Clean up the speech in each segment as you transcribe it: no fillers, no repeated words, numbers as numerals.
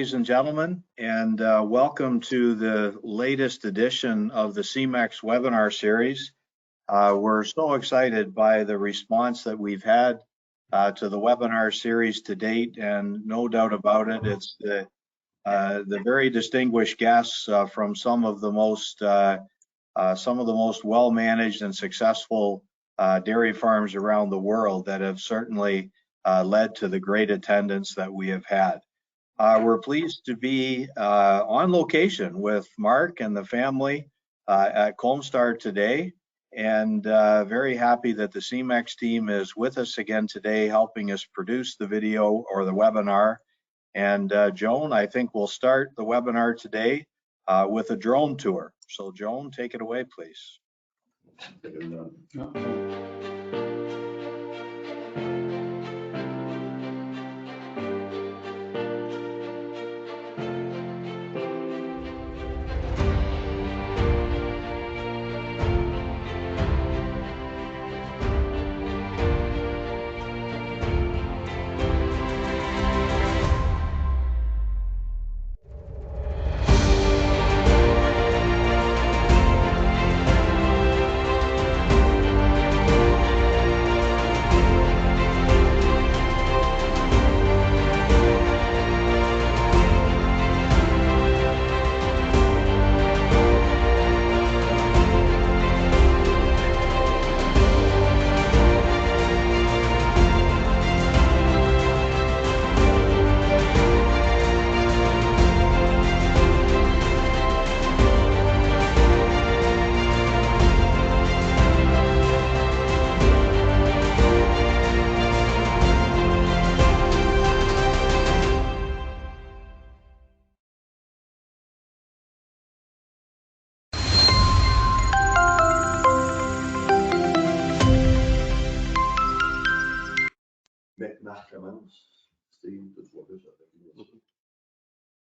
Ladies and gentlemen, and welcome to the latest edition of the CEMEX webinar series. We're so excited by the response that we've had to the webinar series to date, and no doubt about it, it's the very distinguished guests from some of the most well-managed and successful dairy farms around the world that have certainly led to the great attendance that we have had. We're pleased to be on location with Marc and the family at Comstar today, and very happy that the CEMEX team is with us again today, helping us produce the video or the webinar. And Joan, I think we'll start the webinar today with a drone tour. So Joan, take it away, please.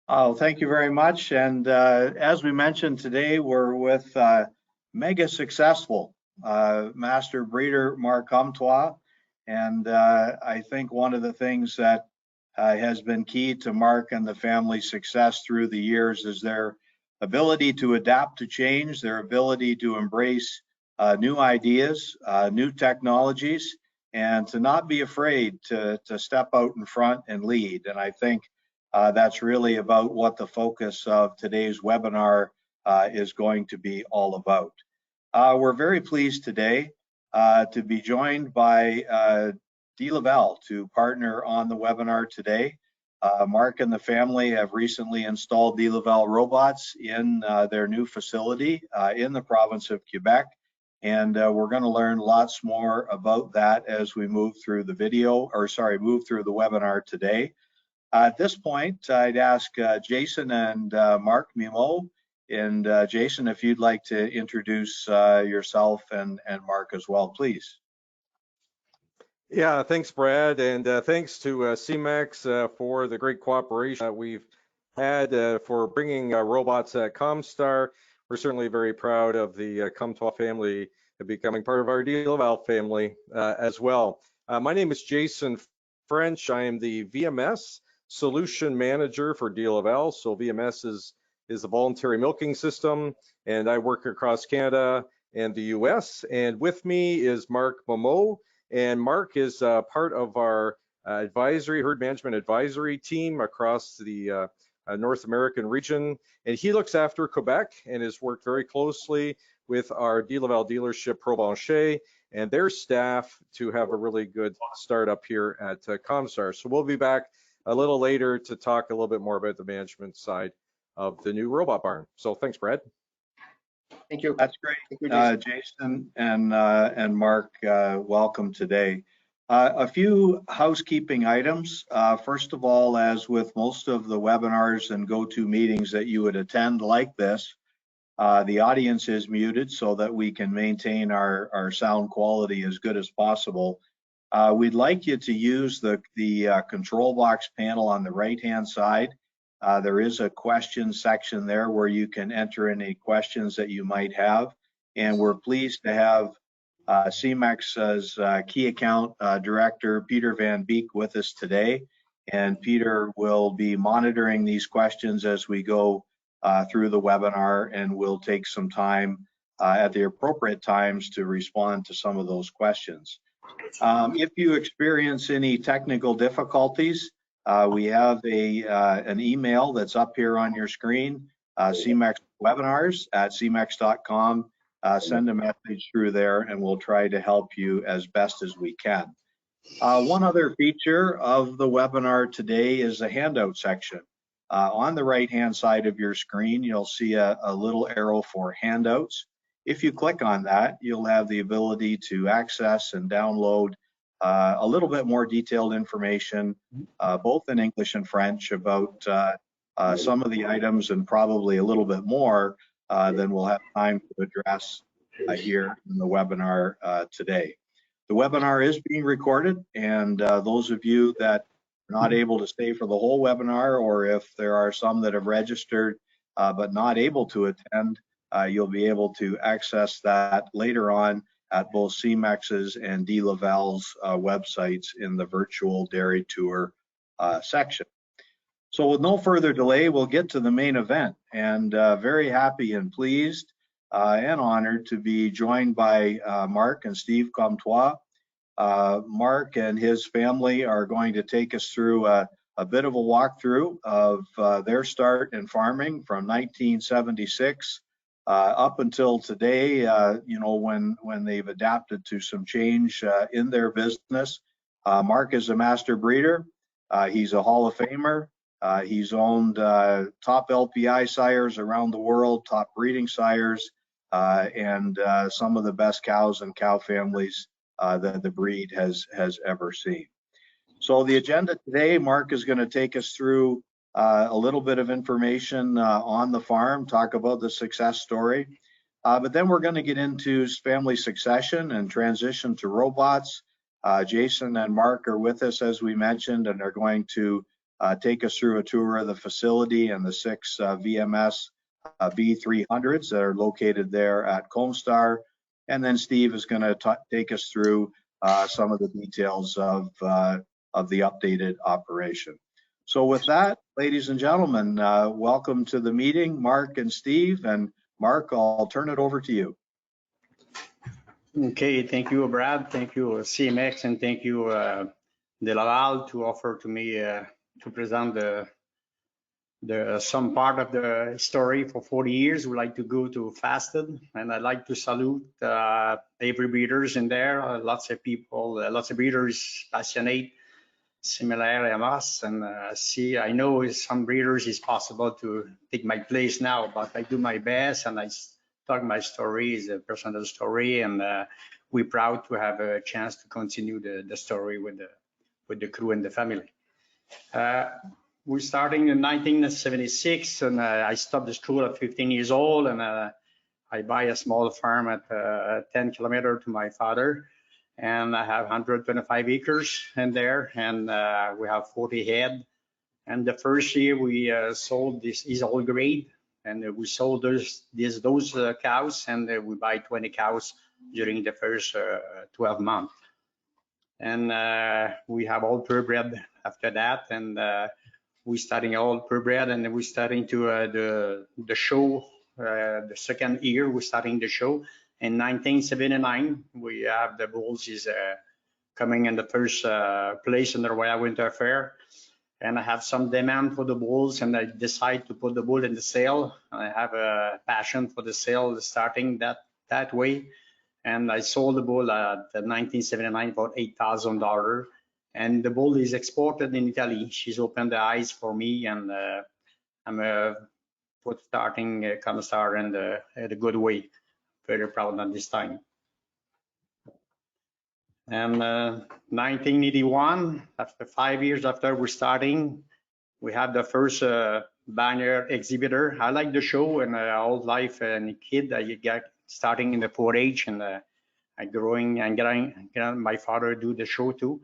Oh, thank you very much. And as we mentioned today, we're with mega successful Master Breeder Marc Comtois. And I think one of the things that has been key to Marc and the family's success through the years is their ability to adapt to change, their ability to embrace new ideas, new technologies, and to not be afraid to step out in front and lead. And I think that's really about what the focus of today's webinar is going to be all about. We're very pleased today to be joined by Delaval to partner on the webinar today. Marc and the family have recently installed Delaval robots in their new facility in the province of Quebec. And we're going to learn lots more about that as we move through the webinar today. At this point, I'd ask Jason and Marc Mimo, and Jason, if you'd like to introduce yourself and Marc as well, please. Yeah, thanks, Brad, and thanks to CEMEX for the great cooperation that we've had for bringing robots at Comstar. We're certainly very proud of the Comtois family becoming part of our Delaval family as well. My name is Jason French. I am the VMS Solution Manager for Delaval. So VMS is a voluntary milking system, and I work across Canada and the US. And with me is Marc Momo, and Marc is part of our herd management advisory team across the North American region, and he looks after Quebec and has worked very closely with our Delaval dealership Provencher and their staff to have a really good start up here at Comstar. So we'll be back a little later to talk a little bit more about the management side of the new robot barn. So thanks, Brad. Thank you. That's great. Jason and Marc, welcome today. A few housekeeping items. First of all, as with most of the webinars and go-to meetings that you would attend like this, the audience is muted so that we can maintain our sound quality as good as possible. We'd like you to use the control box panel on the right-hand side. There is a question section there where you can enter any questions that you might have. And we're pleased to have CEMEX's key account director, Peter Van Beek, with us today. and Peter will be monitoring these questions as we go through the webinar, and we'll take some time at the appropriate times to respond to some of those questions. If you experience any technical difficulties, we have an email that's up here on your screen, cmexwebinars@cmex.com. Send a message through there and we'll try to help you as best as we can. One other feature of the webinar today is the handout section. On the right-hand side of your screen, you'll see a little arrow for handouts. If you click on that, you'll have the ability to access and download a little bit more detailed information, both in English and French, about some of the items, and probably a little bit more than we'll have time to address here in the webinar today. The webinar is being recorded, and those of you that are not able to stay for the whole webinar, or if there are some that have registered but not able to attend, you'll be able to access that later on at both CMEX's and Delaval's websites in the virtual dairy tour section. So with no further delay, we'll get to the main event, and very happy and pleased and honored to be joined by Marc and Steve Comtois. Marc and his family are going to take us through a bit of a walkthrough of their start in farming from 1976 up until today, you know, when they've adapted to some change in their business. Marc is a master breeder. He's a Hall of Famer. He's owned top LPI sires around the world, top breeding sires, and some of the best cows and cow families that the breed has ever seen. So the agenda today, Marc is going to take us through a little bit of information on the farm, talk about the success story, but then we're going to get into family succession and transition to robots. Jason and Marc are with us, as we mentioned, and are going to take us through a tour of the facility and the 6 VMS B300s that are located there at Comestar. And then Steve is going to take us through some of the details of the updated operation. So with that, ladies and gentlemen, welcome to the meeting, Marc and Steve. And Marc, I'll turn it over to you. Okay, thank you, Brad. Thank you, CMX, and thank you, Delaval, to offer to me to present some part of the story for 40 years. We like to go to fasted, and I'd like to salute every breeders in there. Lots of people, lots of breeders passionate, similar to us, and see, I know some breeders is possible to take my place now, but I do my best, and I talk my story is a personal story, and we're proud to have a chance to continue the story with the crew and the family. We're starting in 1976, and I stopped the school at 15 years old, and I buy a small farm at 10 kilometers to my father, and I have 125 acres in there, and we have 40 head. And the first year we sold this is all grade, and we sold those cows, and we buy 20 cows during the first 12 months. And we have all purebred after that, and we're starting all purebred, and we're starting to the show. The second year we're starting the show. In 1979, we have the bulls is coming in the first place in the Royal Winter Fair, and I have some demand for the bulls, and I decide to put the bull in the sale. I have a passion for the sale starting that way, and I sold the bull at 1979 for $8,000, and the bull is exported in Italy. She's opened the eyes for me, and I'm starting Comstar in the good way. Very proud at this time. And 1981, after 5 years after we're starting, we had the first banner exhibitor. I like the show, and all life and kid, I got starting in the 4-H, and I growing and getting my father do the show too.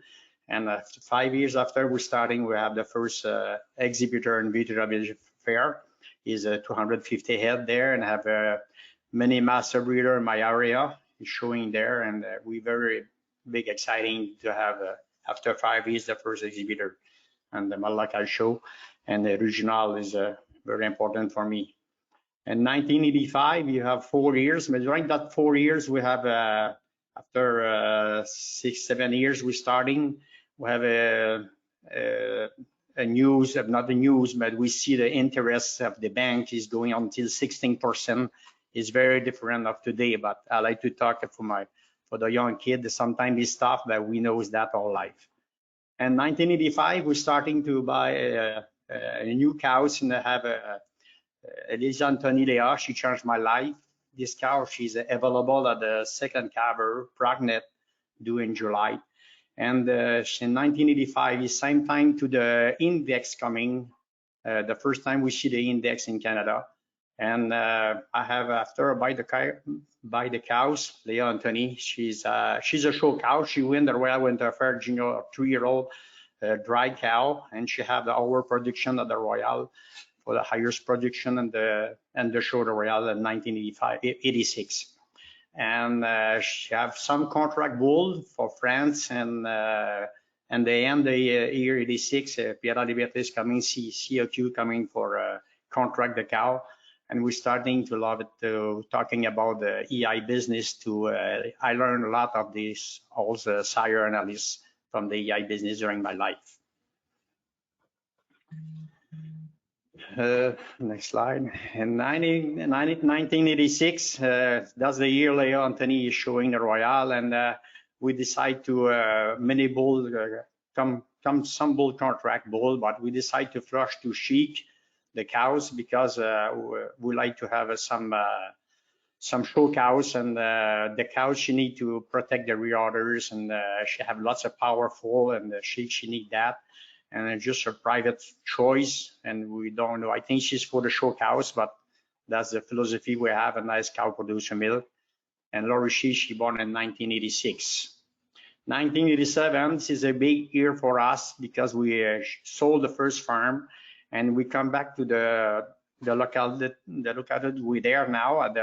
And 5 years after we're starting, we have the first exhibitor in Veterinary Fair. Is 250 head there, and have many master breeder in my area is showing there, and we very big exciting to have after 5 years the first exhibitor. and the local show, and the regional is very important for me. In 1985, you have 4 years, but during that 4 years, we have, after 6-7 years, we're starting, we have a news, not the news, but we see the interest of the bank is going until 16%. It's very different of today, but I like to talk for the young kid, sometimes it's tough, but we know that all life. And 1985, we're starting to buy a new cows, and I have Elisa Anthony Lea. She changed my life. This cow, she's available at the second calver, pregnant, due in July. And in 1985 is same time to the index coming. The first time we see the index in Canada. And I have, after I buy the cows, Leah Anthony, she's a show cow. She win the Royal Winter Fair Junior 3-year-old dry cow, and she have the hour production at the Royal for the highest production and the show the Royal in 1986. And she have some contract bull for France, and the end the year 86, Pierre Liberté is coming, COQ coming for contract the cow. And we're starting to love it, talking about the EI business. I learned a lot of this, also sire analysis from the EI business during my life. Next slide. In 1986, that's the year Leo Anthony is showing the Royal, and we decide to many bull, some bull contract bull, but we decide to flush to Chic the cows because we like to have some show cows, and the cows, she need to protect the rear udders, and she have lots of powerful, and she need that, and it's just a private choice, and we don't know. I think she's for the show cows, but that's the philosophy we have, a nice cow producer milk. And Laurie she born in 1986. 1987, this is a big year for us because we sold the first farm. And we come back to the locality we're there now at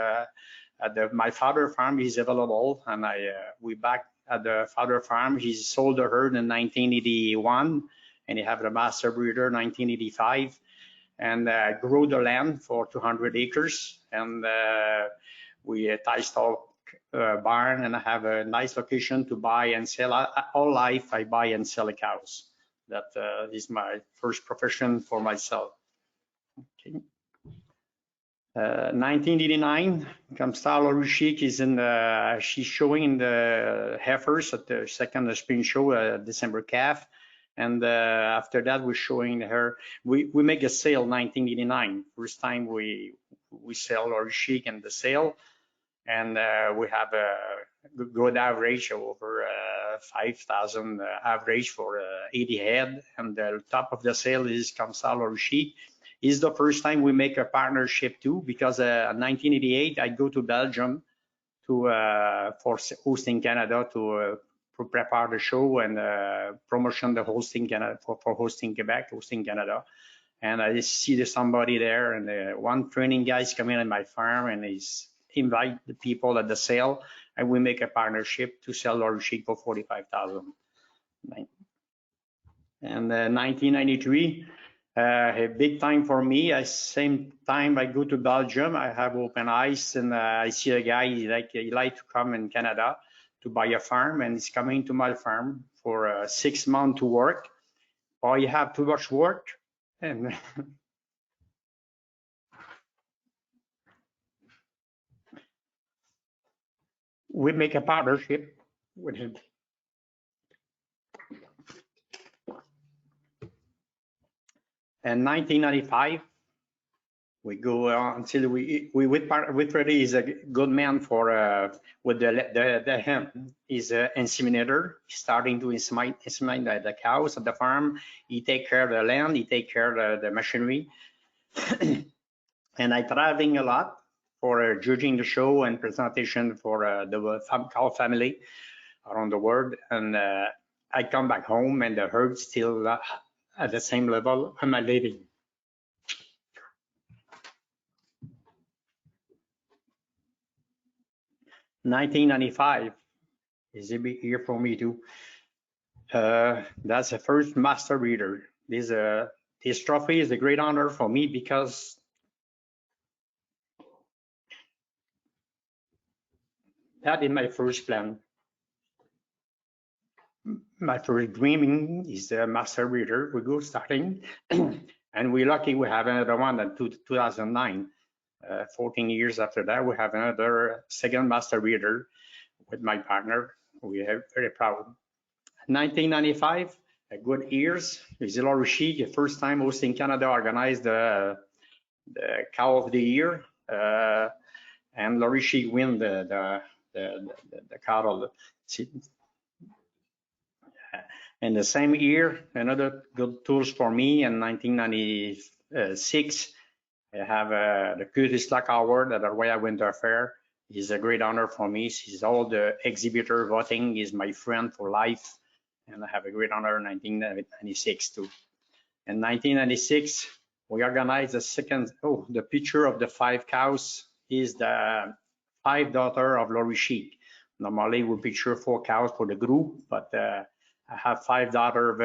my father farm is available, and we back at the father farm. He sold the herd in 1981, and he have the Master Breeder 1985, and grow the land for 200 acres, and we ticed all barn, and I have a nice location to buy and sell. All life I buy and sell cows. That is my first profession for myself. Okay. 1989, Comstar Laurie Chic is she's showing in the heifers at the second spring show, December calf. And after that, we're showing her, we make a sale 1989. First time we sell Laurie Chic in the sale. And we have a good average of over 5,000 average for 80 head. And the top of the sale is Comstar Laurie Chic. It's the first time we make a partnership too, because in 1988, I go to Belgium for hosting Canada to prepare the show and promotion the hosting Canada for hosting Quebec, hosting Canada. And I see somebody there, and one training guy is coming on my farm, and he's invite the people at the sale, and we make a partnership to sell Laurie Chic for 45,000. And 1993, a big time for me. Same time I go to Belgium, I have open eyes, and I see a guy he like to come in Canada to buy a farm, and he's coming to my farm for 6 months to work. Or you have too much work, and we make a partnership with him. In 1995, we go until we with Freddie is a good man for with the hemp. He's an inseminator, starting to inseminate the cows at the farm. He take care of the land, he take care of the machinery. And I traveling a lot for judging the show and presentation for the cow family around the world. And I come back home, and the herd still at the same level I'm living. $1995 is a big year for me too. That's the first Master Breeder. This trophy is a great honor for me because that is my first plan. My first dreaming is the Master Breeder. We go starting, and we're lucky we have another one in 2009. 14 years after that, we have another second Master Breeder with my partner. We are very proud. 1995, a good years. With Laurie Sheik, the first time Holstein Canada organized the Cow of the Year, and Laurie Sheik win the cow of the. In the same year, another good tools for me in 1996. I have the Curtis Luck Award at the Royal Winter Fair. It's a great honor for me. She's all the exhibitor voting is my friend for life, and I have a great honor in 1996 too. In 1996, we organized the second. Oh, the picture of the 5 cows is the 5 daughter of Laurie Sheik. Normally we picture 4 cows for the group, but I have 5 daughters,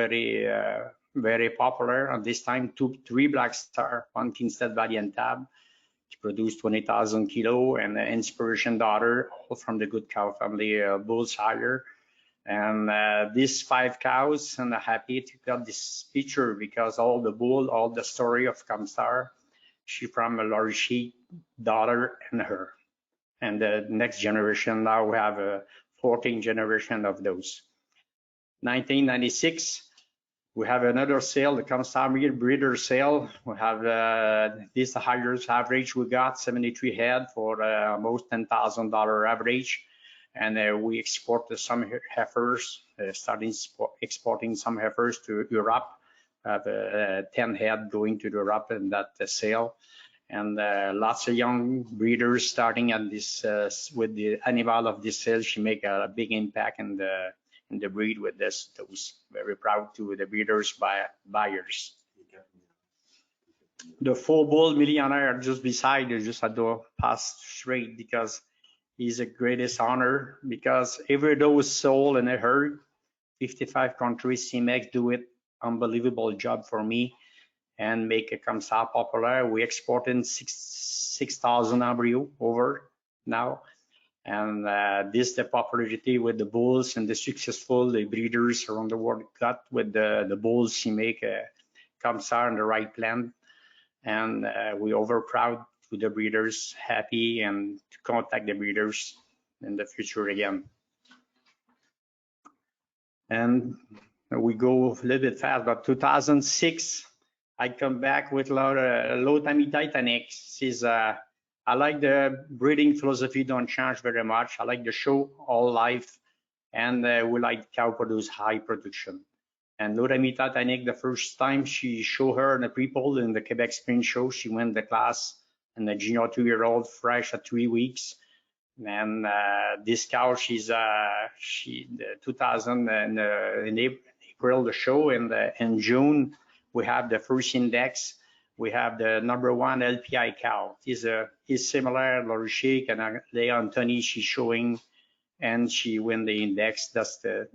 very popular. At this time, 3 Black Star, 1 Kingston Valley and Tab. She produced 20,000 kilo, and the Inspiration daughter, all from the good cow family, Bullseye. And these 5 cows, and I'm happy to got this picture because all the bull, all the story of Comstar, she from Laurie Sheik daughter and her. And the next generation, now we have a 14th generation of those. 1996, we have another sale, the Comstar breeder sale. We have this the highest average we got, 73 head for almost $10,000 average. And we export some heifers, starting exporting some heifers to Europe. Have 10 head going to Europe in that sale. And lots of young breeders starting at this with the animal of this sale. She make a big impact in the breed with this. Those very proud to the breeders buyers. The 4 bull millionaire just beside you, just had to pass straight because he's the greatest honor because every dose sold in a herd, 55 countries, CMX do it unbelievable job for me and make a Comstar popular. We exporting 6,000 embryo over now. And this the popularity with the bulls and the successful the breeders around the world got with the bulls. She make Comstar in the right plan, and we over proud to the breeders, happy and to contact the breeders in the future again. And we go a little bit fast, but 2006, I come back with Lotami Titanic. She's I like the breeding philosophy, don't change very much. I like the show all life, and we like cow produce high production. And Lotami Titanic, the first time she showed her in the people in the Quebec Spring Show, she won the class and the junior 2-year-old fresh at 3 weeks. And this cow, she's 2000 and in April the show, and in June we have the first index. We have the #1 LPI cow. Is similar Laurie Sheik and Leah Anthony. She's showing, and she win the index. That's the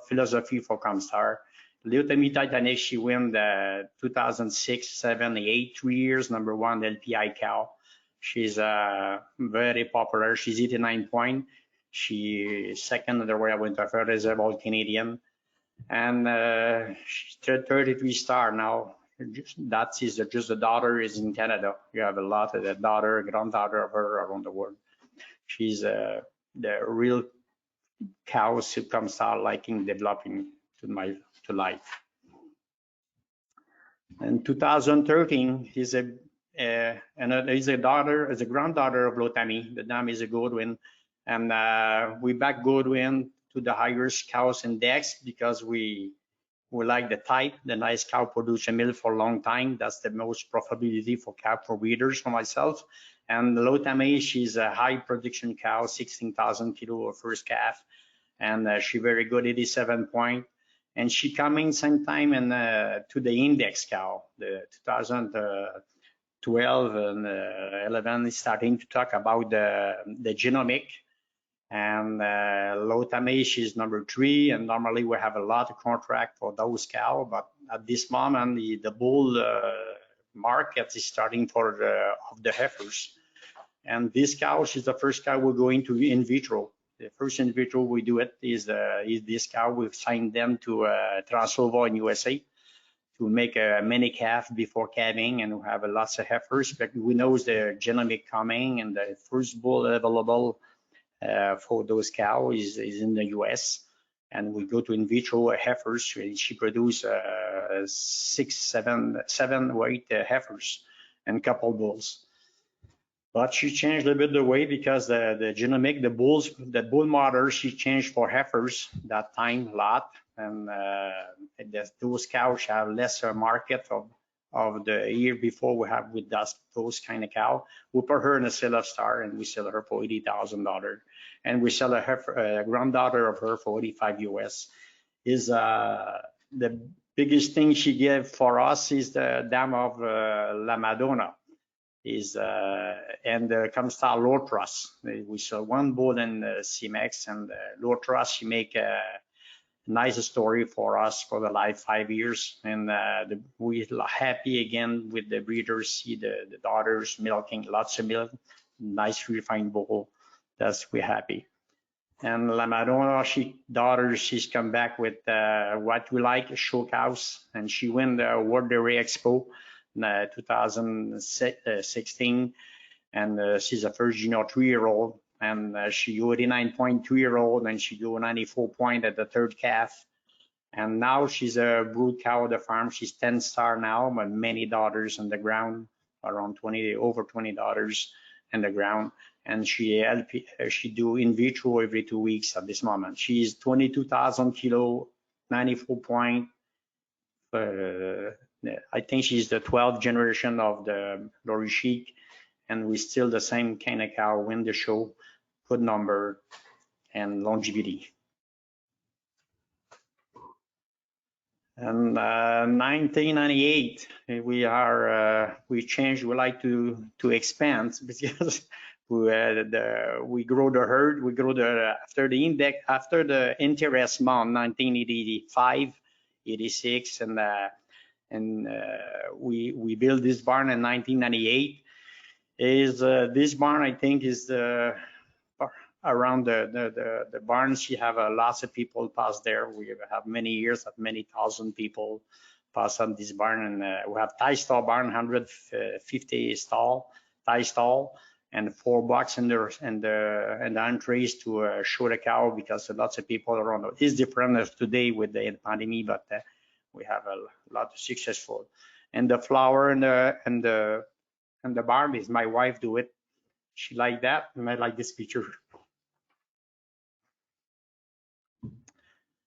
philosophy for Comstar. Lotami Titanic, she win the 2006, 7, 8, 3 years #1 LPI cow. She's very popular. She's 89 point. She second in the Royal Winter Fair Reserve All Canadian, and she's 33 star now. That is just the daughter is in Canada. You have a lot of the daughter, granddaughter of her around the world. She's the real cows who Comstar liking developing to life. In 2013, he's a daughter, is a granddaughter of Lotami. The name is a Goodwin, and we back Goodwin to the highest cows index because we like the type, the nice cow produce a milk for a long time. That's the most profitability for cow for breeders for myself. And Lotami, she's a high production cow, 16,000 kilo of first calf, and she very good, 87 point. And she coming same time and to the index cow, the 2012 and 11 is starting to talk about the genomic. And Lotame, she's number 3. And normally we have a lot of contract for those cows, but at this moment, the bull market is starting for the heifers. And this cow, she's the first cow we're going to in vitro. The first in vitro we do it is this cow. We've signed them to Transova in USA to make a mini calf before calving, and we have lots of heifers. But we know the genomic coming, and the first bull available for those cows is in the US. And we go to in vitro heifers, and she produces 6, 7 or 8 heifers and couple bulls. But she changed a little bit the way because the genomic, the bull mother, she changed for heifers that time a lot. And those cows have lesser market of the year before we have with those kind of cow. We put her in a sale of star, and we sell her for $80,000. And we sell a granddaughter of her for 85 US. Is the biggest thing she gave for us is the dam of La Madonna. And the Comstar Lotras. We saw one bull in CMX, and Lotras, she make a nice story for us for the last 5 years. And we're happy again with the breeders, see the daughters milking lots of milk, nice refined bull. That's we're happy. And La Madonna, she's come back with what we like, show cows, and she won the World Dairy Expo. 2016, and she's a first junior 3-year-old, and she go 89.2-year-old, and she go 94 point at the 3rd calf. And now she's a brood cow at the farm. She's 10 star now, but many daughters on the ground, around over 20 daughters in the ground. And she do in vitro every 2 weeks at this moment. She's 22,000 kilo, 94 point. I think she's the 12th generation of the Lori Chic, and we still the same kind of cow, win the show, good number, and longevity. And 1998, we changed. We like to expand because we grow the herd. We grow after the interest month, 1985, 86, and we built this barn in 1998. This barn, I think, is around the barns. She have lots of people pass there. We have many years that many thousand people pass on this barn, and we have tie stall barn, 150 stall, tie stall, and 4 box in the entries to show the cow, because lots of people around. It's different as today with the pandemic, but we have a lot of successful. And the flower and the barn is my wife do it. She like that, and I like this picture.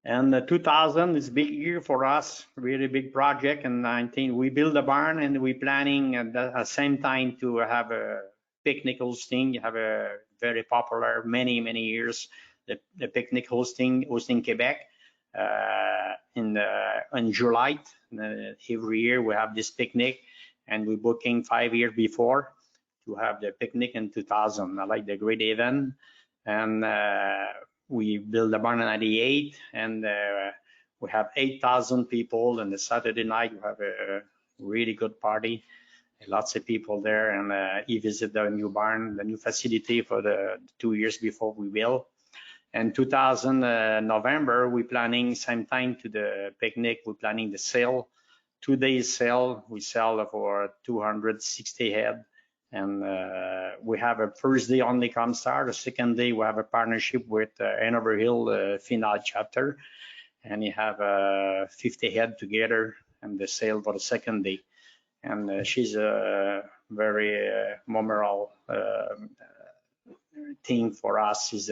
And 2000 is a big year for us, really big project. And 19, we build a barn, and we planning at the same time to have a picnic hosting. You have a very popular many years, the picnic hosting Quebec. In July, every year we have this picnic, and we're booking 5 years before to have the picnic in 2000. I like the great event, and we build the barn in 98, and we have 8,000 people. And the Saturday night we have a really good party, lots of people there, and he visit the new barn, the new facility for the 2 years before we build. And 2000 November, we're planning same time to the picnic. We're planning the sale, 2 days sale. We sell for 260 head, and we have a first day only Comstar. The second day we have a partnership with Hanover Hill Final Chapter, and you have 50 head together, and the sale for the second day. And she's a very memorable thing for us. Is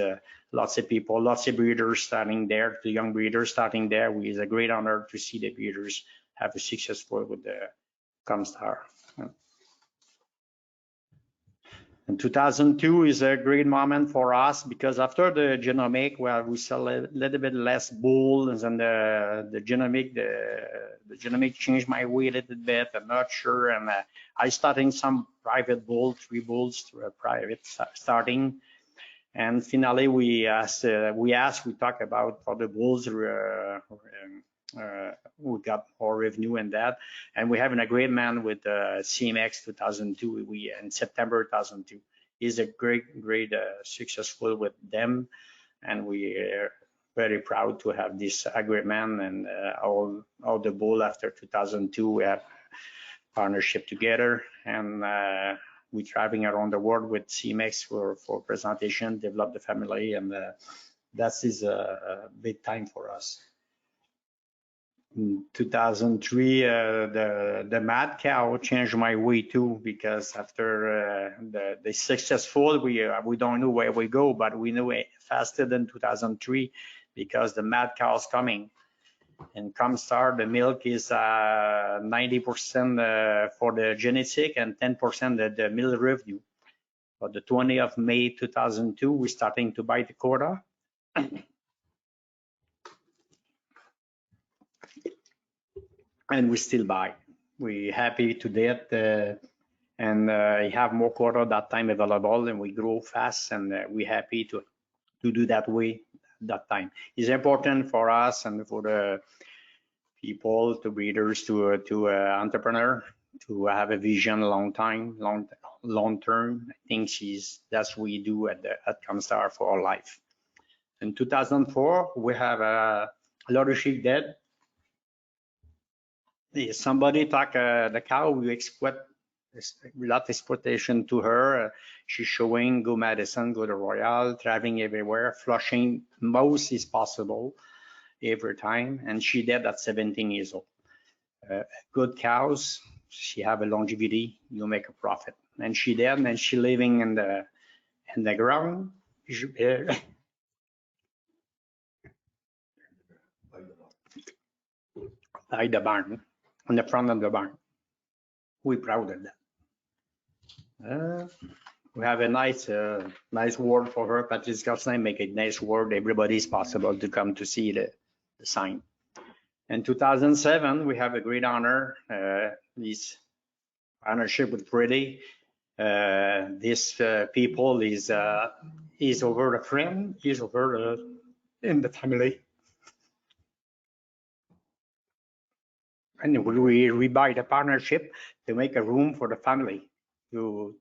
lots of people, lots of breeders starting there, the young breeders starting there. It's a great honor to see the breeders have a successful with the Comstar. And 2002 is a great moment for us, because after the genomic, where we sell a little bit less bulls, and the genomic changed my way a little bit. I'm not sure, and I starting some private bull, 3 bulls through a private starting. And finally, we talk about for the bulls, we got more revenue in that. And we have an agreement with CMX 2002, in September 2002. Is a great successful with them. And we are very proud to have this agreement, and all the bull after 2002, we have partnership together, and we're traveling around the world with CMX for presentation, develop the family, and that is a big time for us. In 2003, the mad cow changed my way too, because after the successful, we don't know where we go, but we know it faster than 2003 because the mad cow is coming. In Comstar, the milk is 90% for the genetic and 10% the milk revenue. For the 20th of May 2002, we're starting to buy the quota. And we still buy. We're happy to that, and have more quota that time available, and we grow fast, and we're happy to do that way that time. It's important for us and for the people, to breeders, to entrepreneur, to have a vision long term. I think that's what we do at Comstar for our life. In 2004, we have a lot of sheep dead. Somebody took the cow, we exploit a lot of exploitation to her. She's showing go Madison, go to Royal, traveling everywhere, flushing most is possible every time, and she dead at 17 years old. Good cows, she have a longevity, you make a profit. And she dead, and she living in the ground. Like the barn, on the front of the barn. We're proud of that. We have a nice word for her. Patrice Gosselin make a nice word. Everybody is possible to come to see the sign. In 2007, we have a great honor. This partnership with Pretty. This people is over a friend. He's over in the family. And we buy the partnership to make a room for the family. You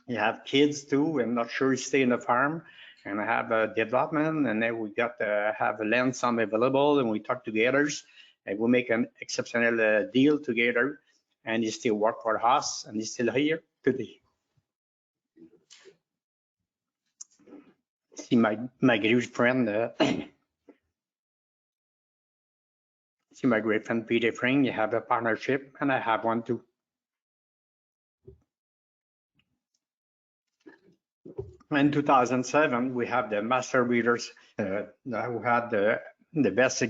have kids too. I'm not sure you stay in the farm, and I have a development, and then we got to have a land some available, and we talk together, and we make an exceptional deal together. And he still work for us, and he's still here today. See my great friend. See my great friend Peter Frank, you have a partnership, and I have one too. In 2007, we have the Master Breeders. We had the best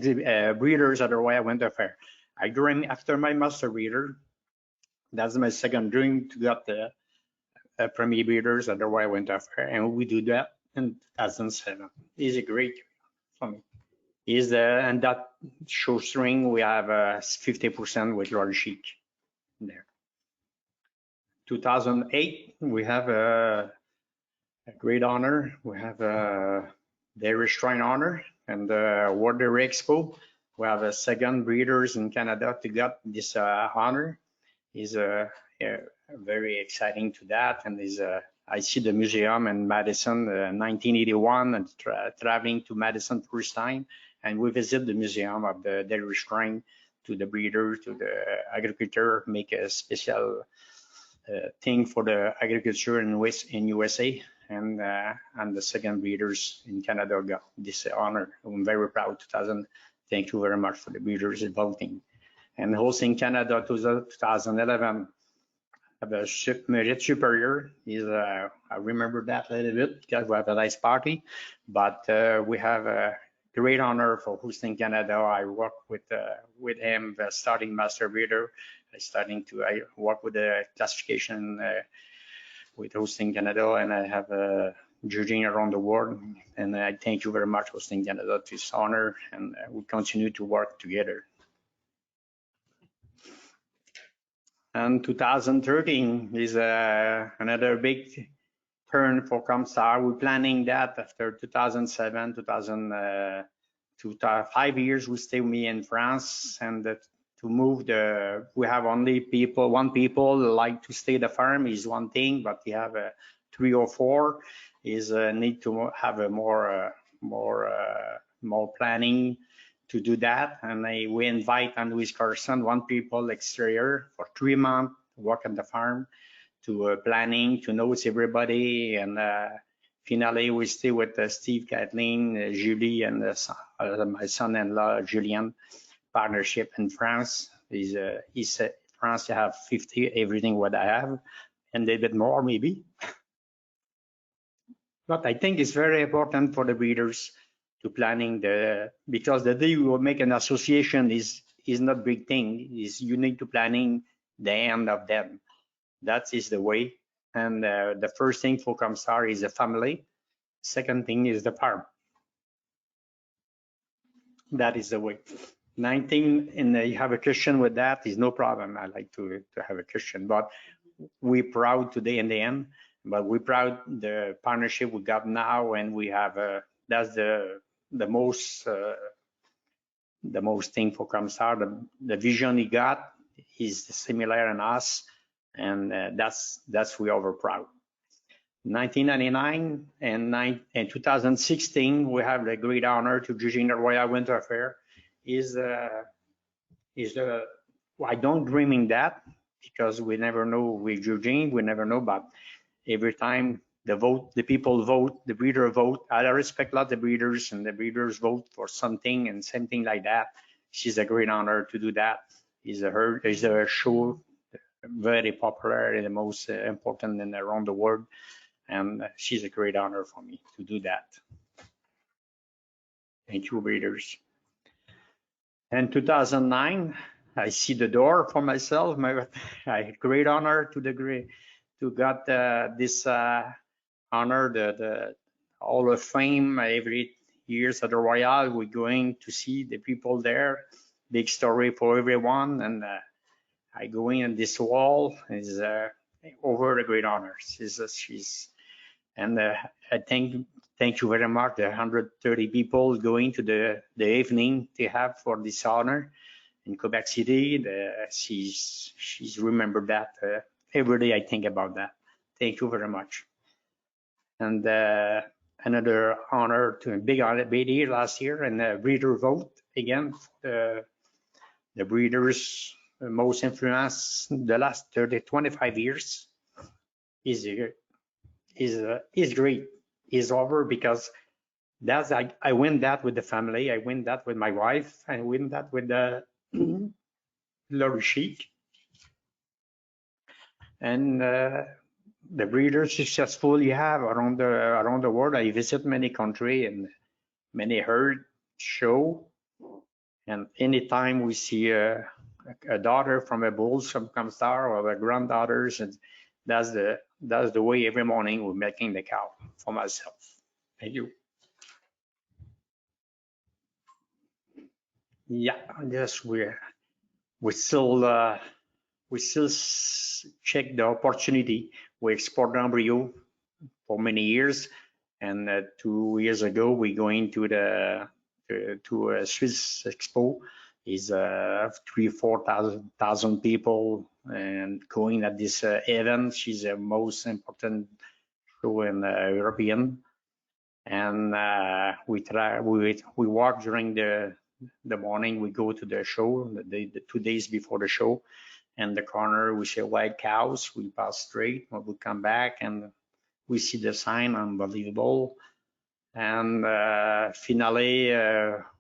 breeders at the Royal Winter Fair. I dream after my Master Breeder. That's my second dream, to get the Premier Breeders at the Royal Winter Fair, and we do that in 2007. It's a great for me. And that shoestring, we have 50% with large sheep there. 2008, we have a great honor. We have a Dairy Shrine honor and the World Dairy Expo. We have a second breeders in Canada to get this honor. Is very exciting to that, and I see the museum in Madison, 1981, and traveling to Madison first time. And we visit the museum of the dairy shrine, to the breeder, to the agriculture, make a special thing for the agriculture in USA, and the second breeders in Canada got this honor. I'm very proud. Thank you very much for the breeders voting. And Holstein Canada 2011, have a merit superior. I remember that a little bit because we have a nice party, but we have a great honor for Holstein Canada. I work with him starting Master Breeder. I work with the classification with Holstein Canada, and I have judging around the world. And I thank you very much, Holstein Canada, to this honor, and we continue to work together. And 2013 is another big turn for Comstar. We're planning that after 2007, 5 years we stay with me in France, and to move we have only one people like to stay the farm is one thing, but we have 3 or 4 is need to have a more planning to do that. And we invite on Louis Carson, 1 people exterior for 3 months to work on the farm, to planning, to know everybody. And finally, we stay with Steve, Kathleen, Julie, and my son-in-law, Julien, partnership in France. He's France, you have 50, everything what I have, and a bit more maybe. But I think it's very important for the breeders to planning because the day you will make an association is not big thing. Is you need to planning the end of them. That is the way. And the first thing for Comstar is the family. Second thing is the farm. That is the way. 19, and you have a question with that is no problem. I like to have a question, but we're proud today in the end. But we're proud the partnership we got now, and we have that's the most thing for Comstar. The vision he got is similar in us, and that's we over proud. 1999 and 2016, we have the great honor to judging the Royal Winter Fair. I don't dreaming that because we never know we're judging, we never know, but every time the people vote, the breeder vote. I respect a lot the breeders, and the breeders vote for something and something like that. She's a great honor to do that. Is a show very popular and the most important in around the world, and she's a great honor for me to do that. Thank you, breeders. And 2009, I see the door for myself. I had great honor to got this honor, the Hall of Fame. Every years at the Royal, we're going to see the people there. Big story for everyone, and I go in this wall is over the great honors. And I thank you very much. The 130 people going to the evening they have for this honor in Quebec City. She's remembered that every day. I think about that. Thank you very much. And another honor to a big honor BD last year, and the breeder vote again. The breeders most influence the last 25 years is great. Is over because that's I win that with the family. I win that with my wife. I win that with the Laurie Chic. And the breeders successful you have around the world. I visit many countries and many herd show. And anytime we see a daughter from a bull from Comstar or a granddaughters, and that's the way every morning we're making the cow for myself. Thank you. Yeah, yes, we still check the opportunity. We export the embryo for many years, and 2 years ago we going to a Swiss Expo. Is 3,000-4,000 people and going at this event. She's the most important show in European, and we walk during the morning. We go to the show the 2 days before the show, and the corner we see white cows. We pass straight. When we come back and we see the sign, unbelievable. And finally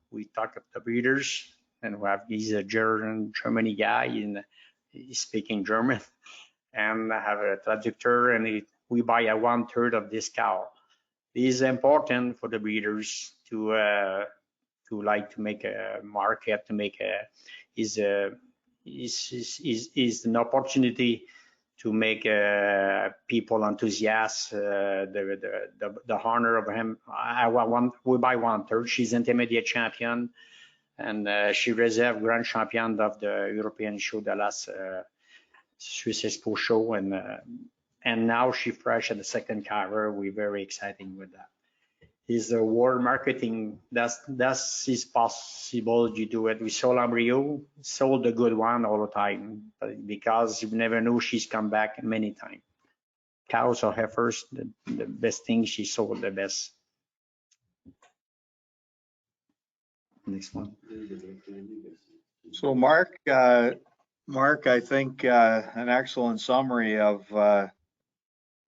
we talk to the breeders. And we have he's a Germany guy, and he's speaking German, and I have a traductor, and we buy a 1/3 of this cow. It is important for the breeders to like to make a market, to make is an opportunity to make people enthusiastic. The honor of him. We buy 1/3. She's intermediate champion. And she reserved grand champion of the European show, the last Swiss Expo show, and and now she fresh at the second cover. We're very excited with that. Is the world marketing that's is possible. You do it. We sold embryo, sold the good one all the time, but because you never know, she's come back many times. Cows or heifers, the best thing she sold the best. Next one. So Mark, I think an excellent summary of,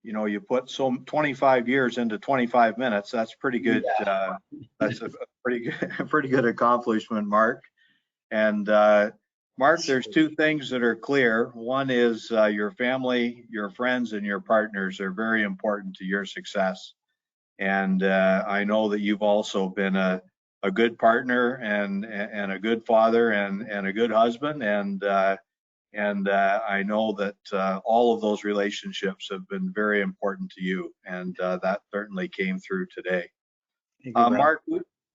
you put 25 years into 25 minutes. That's pretty good. Yeah. That's a pretty good accomplishment, Mark. And Mark, there's two things that are clear. One is your family, your friends, and your partners are very important to your success. And I know that you've also been a good partner and a good father and a good husband. And I know that all of those relationships have been very important to you. And that certainly came through today.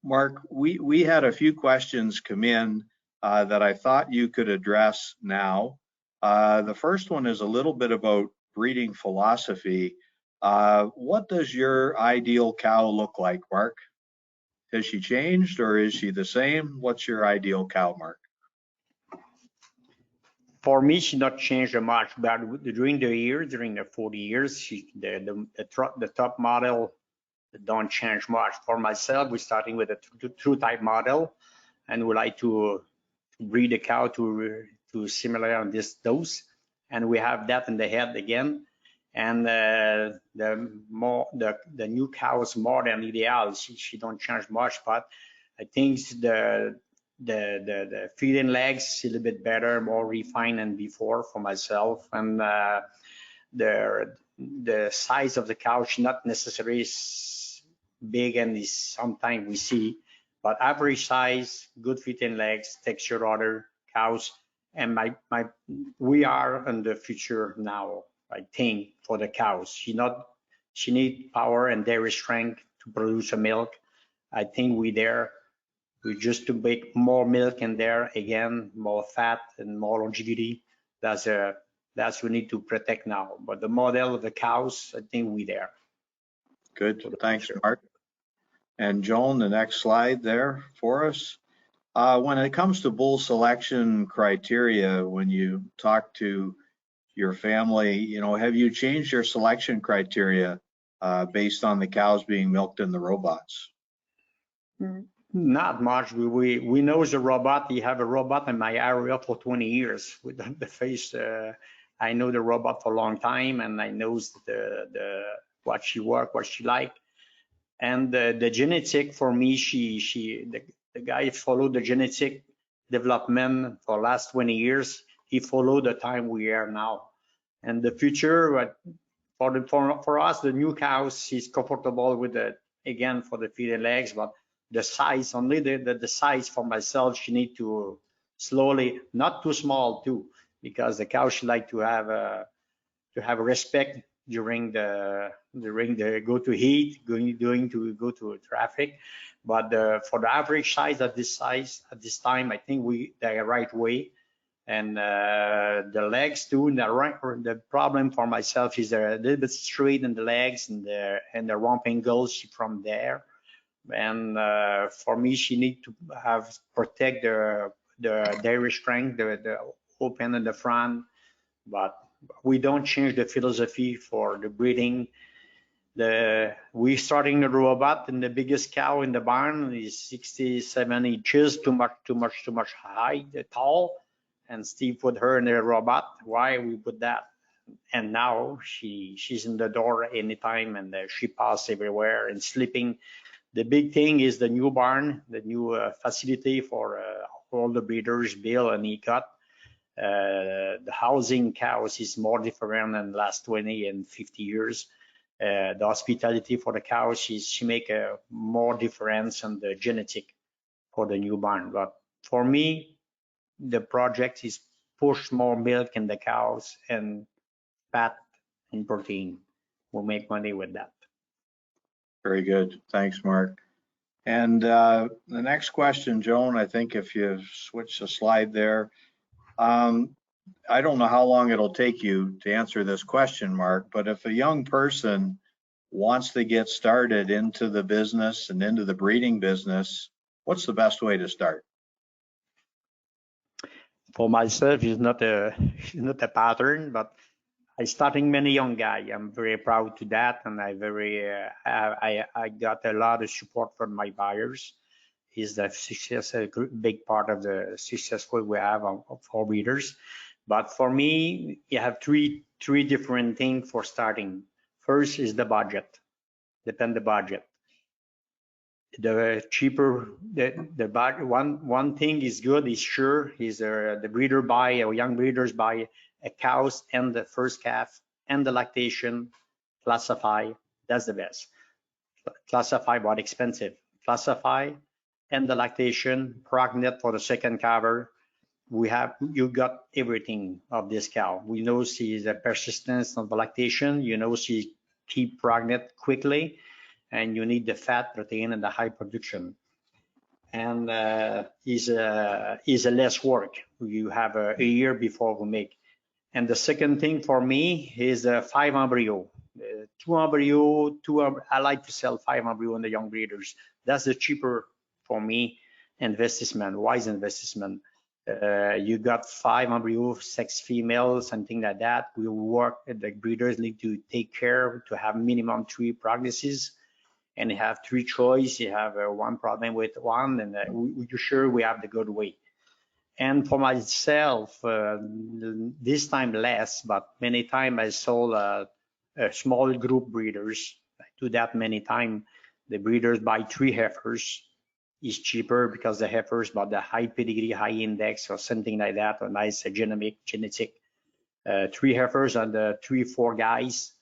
Mark, we had a few questions come in that I thought you could address now. The first one is a little bit about breeding philosophy. What does your ideal cow look like, Mark? Has she changed or is she the same? What's your ideal cow, Mark? For me, she not changed much, but during the 40 years, the top model don't change much. For myself, we're starting with a true type model, and we like to breed a cow to similar on this dose, and we have that in the head again. And the new cow is more than ideal. She don't change much, but I think the feeding legs is a little bit better, more refined than before for myself, and the size of the cow is not necessarily big, and is sometimes we see, but average size, good feeding legs, texture other cows, and we are in the future now. I think for the cows, she need power and dairy strength to produce a milk. I think we just to make more milk in there again, more fat and more longevity. That's we need to protect now. But the model of the cows, I think we there. Good, thanks, Mark. And Joan, the next slide there for us. When it comes to bull selection criteria, when you talk to your family, have you changed your selection criteria based on the cows being milked in the robots? Not much. We know the robot. You have a robot in my area for 20 years with the face. I know the robot for a long time, and I know the what she work, what she like, and the genetic for me. The guy followed the genetic development for last 20 years. He followed the time we are now. And the future, for us, the new cows is comfortable with again for the feeding legs, but the size, only the size for myself, she need to slowly, not too small too, because the cow should like to have respect during the go to heat, going to go to traffic. But for the average size at this time, I think the right way. And the legs too. The problem for myself is they're a little bit straight in the legs, and the romping goes from there. And for me, she need to protect the dairy strength, the open in the front. But we don't change the philosophy for the breeding. We starting the robot, and the biggest cow in the barn is 67 inches, too much high, tall. And Steve put her in the robot. Why we put that? And now she's in the door anytime, and she passes everywhere and sleeping. The big thing is the new barn, the new facility for all the breeders, Bill and Ecot. The housing cows is more different than the last 20 and 50 years. The hospitality for the cows, she make a more difference in the genetic for the new barn. But for me, the project is push more milk in the cows and fat and protein. We'll make money with that. Very good. Thanks, Mark. And the next question, Joan, I think if you switch the slide there, I don't know how long it'll take you to answer this question, Mark, but if a young person wants to get started into the business and into the breeding business, what's the best way to start? For myself, it's not a pattern, but I starting many young guy. I'm very proud to that, and I got a lot of support from my buyers. Is the success a big part of the successful we have for breeders? But for me, you have three different things for starting. First is the budget. Depend the budget. The cheaper the budget. One thing is good is sure is the breeder buy or young breeders buy a cows and the first calf and the lactation classify. That's the best. Classify but expensive. Classify and the lactation pregnant for the second cover. You got everything of this cow. We know she is a persistence of the lactation. You know she keep pregnant quickly, and you need the fat, protein, and the high production. And is a less work. You have a year before we make. And the second thing for me is 5 embryo. 2 embryo, I like to sell 5 embryo in the young breeders. That's the cheaper for me investment, wise investment. You got 5 embryo, 6 females, something like that. We work, the breeders need to take care to have minimum 3 pregnancies, and you have 3 choice. You have one problem with one, and you're sure we have the good way. And for myself, this time less, but many times I sold a small group breeders. I do that many times. The breeders buy 3 heifers. Is cheaper because the heifers bought the high pedigree, high index, or something like that, or nice genetic. 3 heifers and 3-4 guys.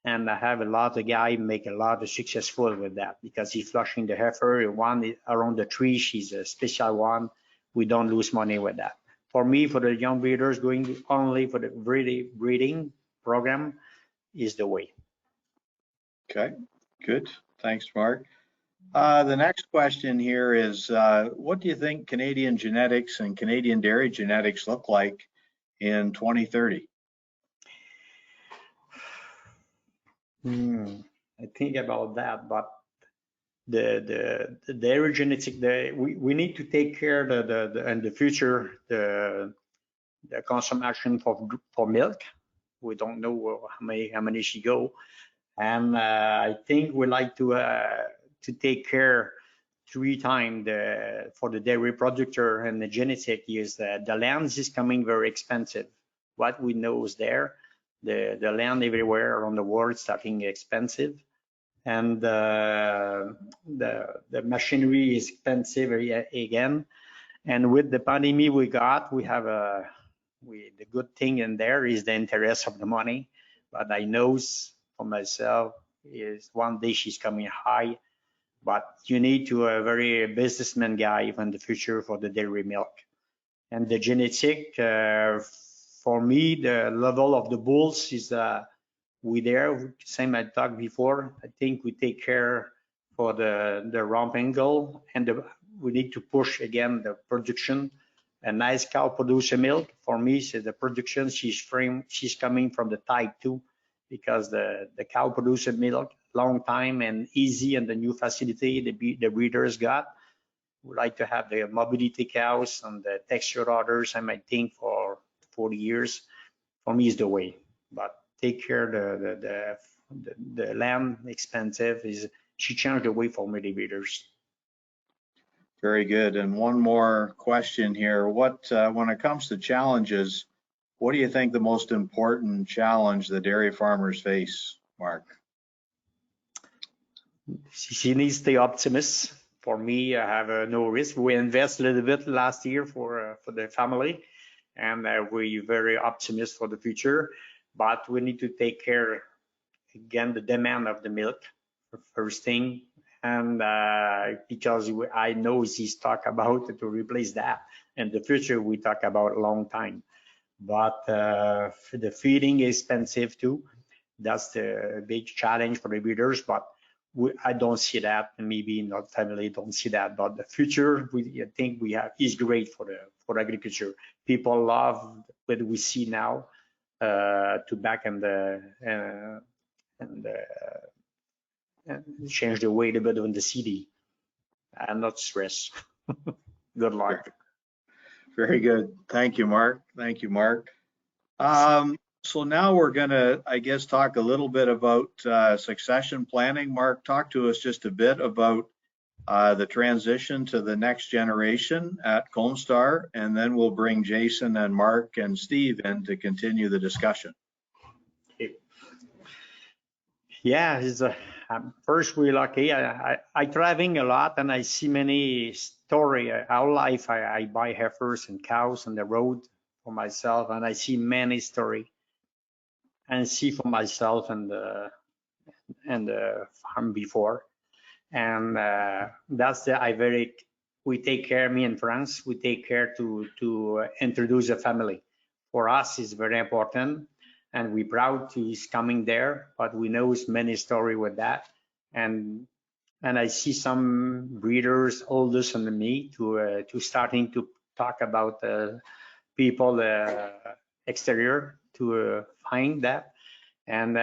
And I have a lot of guys make a lot of successful with that because he's flushing the heifer. One around the tree, she's a special one. We don't lose money with that. For me, for the young breeders, going only for the breeding program is the way. Okay, good. Thanks, Mark. The next question here is, what do you think Canadian genetics and Canadian dairy genetics look like in 2030? I think about that, but the dairy genetic, we need to take care in the future the consumption for milk. We don't know how many she go, and I think we like to take care 3 times for the dairy producer, and the genetic is the land is coming very expensive. What we know is there, the land everywhere around the world starting expensive, and the machinery is expensive again. And with the pandemic we have the good thing in there is the interest of the money. But I know for myself is one day she's coming high. But you need to a very businessman guy in the future for the dairy milk. And the genetic, for me, the level of the bulls is we there, same I talked before. I think we take care for the rump angle, and we need to push again the production. A nice cow produces milk. For me, so the production she's coming from the type 2 because the cow produces milk long time and easy, and the new facility the breeders got. We like to have the mobility cows and the texture orders. I might think for 40 years. For me, is the way. But take care the land expensive is she changed the way for many breeders. Very good. And one more question here. What, when it comes to challenges, what do you think the most important challenge the dairy farmers face, Mark? She needs to stay optimist. For me, I have no risk. We invest a little bit last year for the family, and we're very optimistic for the future. But we need to take care again the demand of the milk first thing, and because I know he's talk about to replace that in the future. We talk about a long time, but the feeding is expensive too. That's the big challenge for the breeders. But I don't see that, and maybe not family don't see that, but the future I think we have is great for agriculture. People love what we see now to back and change the way a bit in the city and not stress. Good luck. Very good. Thank you, Marc. Thank you, Marc. So now we're going to, I guess, talk a little bit about succession planning. Marc, talk to us just a bit about the transition to the next generation at Comstar, and then we'll bring Jason and Marc and Steve in to continue the discussion. Yeah, first we're lucky. I traveling a lot and I see many story. Our life, I buy heifers and cows on the road for myself, and I see many story and see for myself and the farm before. And that's we take care, me and France, we take care to introduce a family. For us, it's very important, and we're proud to is coming there, but we know it's many story with that. And I see some breeders older than me to starting to talk about people exterior to find that. And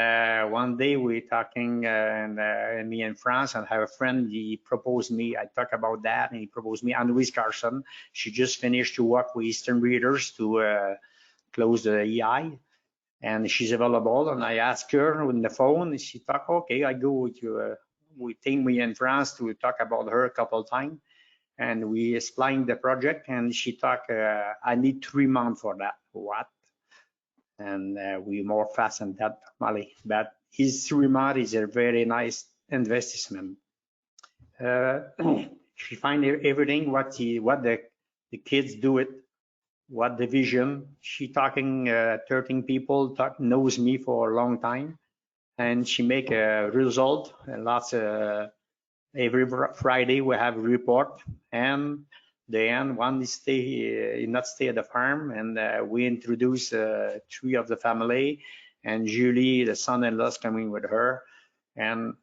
one day we're talking, and me and France, and I have a friend, he proposed me, I talk about that, and he proposed me, Louise Carson. She just finished to work with Eastern Breeders to close the EI, and she's available. And I asked her on the phone, and she thought, okay, I go with you. We think me and France to talk about her a couple of times, and we explained the project, and she thought, I need 3 months for that. What? And we more fast than that normally, but his 3 months is a very nice investment. She find everything what the kids do it, what the vision. She talking 13 people knows me for a long time, and she make a result, and lots every Friday we have a report, and then one stay not stay at the farm, and we introduce 3 of the family, and Julie, the son-in-law, is coming with her. And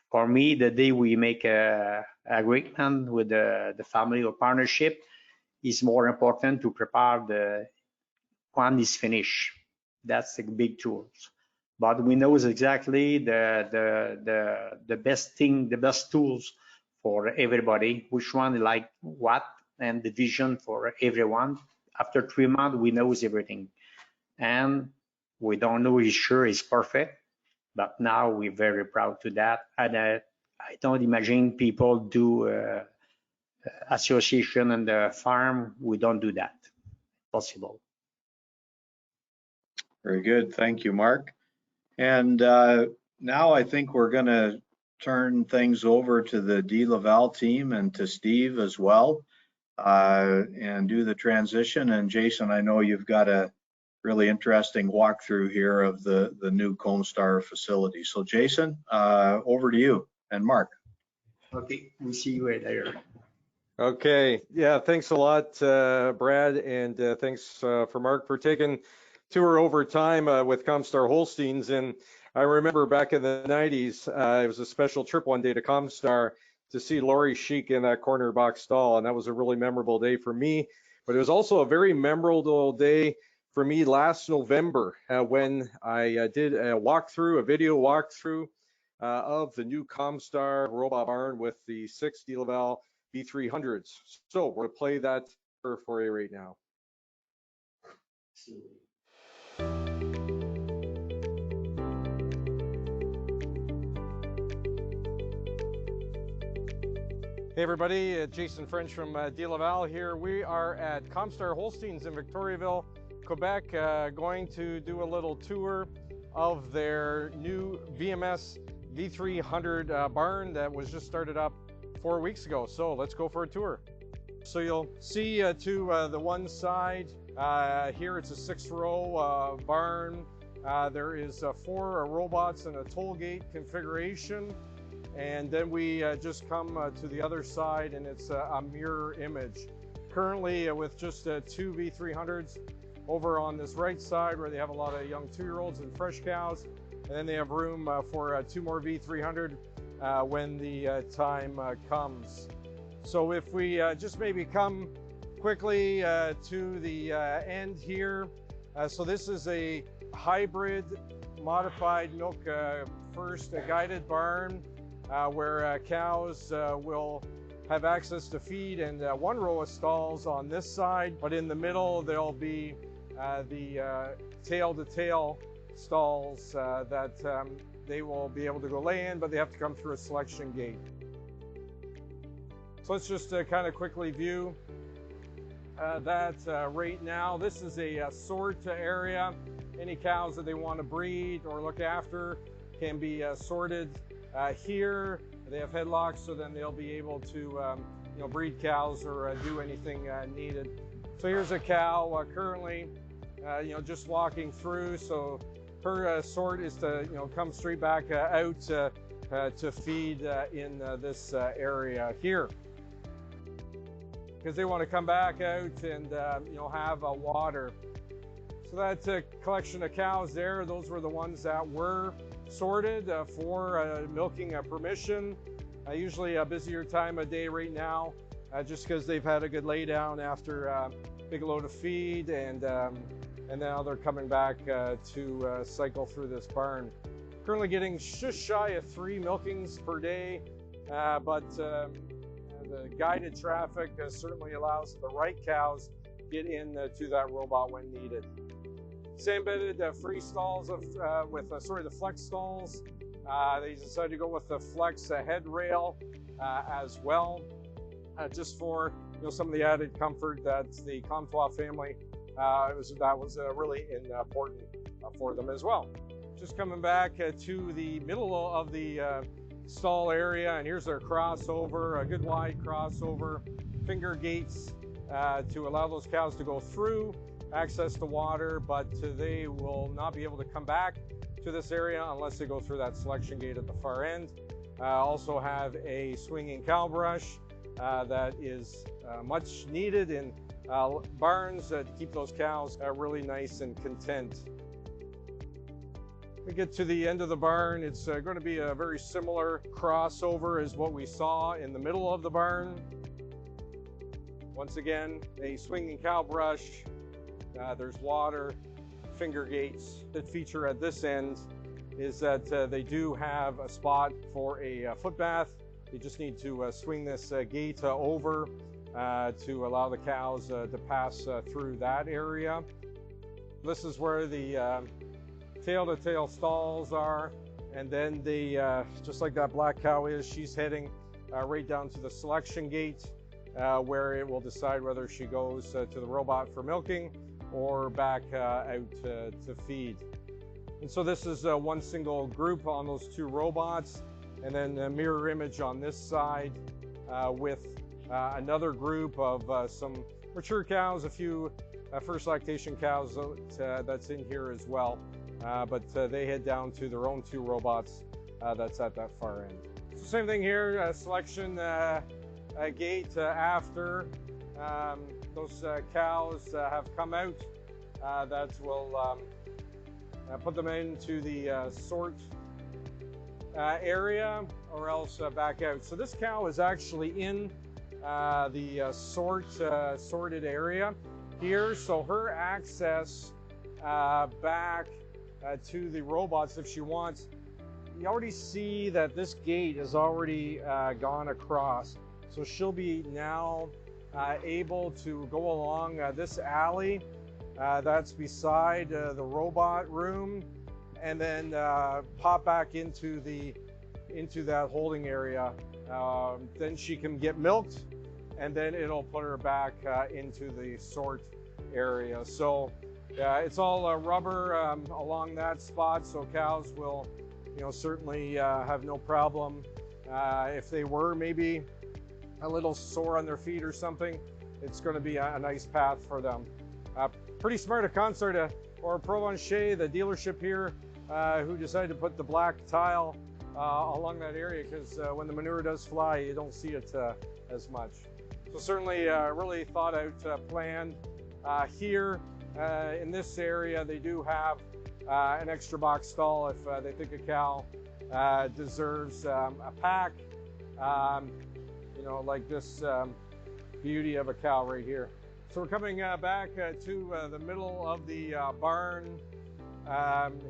for me, the day we make a agreement with the family or partnership is more important to prepare the one is finished. That's the big tools. But we know exactly the best thing, the best tools for everybody, which one like what, and the vision for everyone. After 3 months, we know everything. And we don't know it's sure it's perfect, but now we're very proud to that. And I don't imagine people do association and the farm. We don't do that. Possible. Very good. Thank you, Marc. And now I think we're going to turn things over to the Delaval team and to Steve as well, and do the transition. And Jason, I know you've got a really interesting walkthrough here of the new Comstar facility. So Jason, over to you, and Marc. Okay, we'll see you later. Okay, yeah, thanks a lot, Brad, and thanks for Marc for taking tour over time with Comstar Holsteins. And I remember back in the 90s, it was a special trip one day to Comstar to see Laurie Sheik in that corner box stall, and that was a really memorable day for me. But it was also a very memorable day for me last November when I did a walkthrough, a video walkthrough of the new Comstar robot barn with the 6 Delaval B300s. So we're going to play that for you right now. Hey everybody, Jason French from Delaval here. We are at Comstar Holsteins in Victoriaville, Quebec, going to do a little tour of their new VMS V300 barn that was just started up 4 weeks ago. So let's go for a tour. So you'll see to the one side here, it's a 6-row barn. There is 4 robots and a toll gate configuration. And then we just come to the other side, and it's a mirror image. Currently with just 2 V300s over on this right side, where they have a lot of young 2-year-olds and fresh cows. And then they have room for 2 more V300 when the time comes. So if we just maybe come quickly to the end here. So this is a hybrid modified milk first guided barn where cows will have access to feed and one row of stalls on this side, but in the middle there'll be the tail-to-tail stalls that they will be able to go lay in, but they have to come through a selection gate. So let's just kind of quickly view that right now. This is a sort area. Any cows that they want to breed or look after can be sorted here. They have headlocks, so then they'll be able to breed cows or do anything needed. So here's a cow currently just walking through. So her sort is to come straight back out to feed in this area here, because they want to come back out and have water. So that collection of cows there, those were the ones that were sorted for milking permission. Usually a busier time of day right now, just because they've had a good lay down after a big load of feed, and now they're coming back to cycle through this barn. Currently getting just shy of 3 milkings per day, but the guided traffic certainly allows the right cows get into that robot when needed. Same bedded free stalls with the flex stalls. They decided to go with the flex head rail as well, just for some of the added comfort that the Comtois family that was really important for them as well. Just coming back to the middle of the stall area, and here's their crossover, a good wide crossover, finger gates to allow those cows to go through, access to water, but they will not be able to come back to this area unless they go through that selection gate at the far end. Also have a swinging cow brush that is much needed in barns to keep those cows really nice and content. We get to the end of the barn. It's going to be a very similar crossover as what we saw in the middle of the barn. Once again, a swinging cow brush. There's water, finger gates. The feature at this end is that they do have a spot for a foot bath. You just need to swing this gate over to allow the cows to pass through that area. This is where the tail-to-tail stalls are, and then just like that black cow is, she's heading right down to the selection gate where it will decide whether she goes to the robot for milking or back out to feed. And so this is one single group on those 2 robots, and then a mirror image on this side with another group of some mature cows, a few first lactation cows that's in here as well. But they head down to their own 2 robots that's at that far end. So same thing here, selection gate after those cows have come out. That will put them into the sort area or else back out. So this cow is actually in the sorted area here. So her access back to the robots, if she wants, you already see that this gate is already gone across. So she'll be now able to go along this alley that's beside the robot room, and then pop back into that holding area. Then she can get milked, and then it'll put her back into the sort area. So it's all rubber along that spot, so cows will certainly have no problem. If they were maybe a little sore on their feet or something, it's going to be a nice path for them. Pretty smart of Comstar or Provencher, the dealership here, who decided to put the black tile along that area, because when the manure does fly, you don't see it as much. So certainly really thought out plan here. In this area, they do have an extra box stall if they think a cow deserves a pack, you know, like this beauty of a cow right here. So we're coming back to the middle of the barn.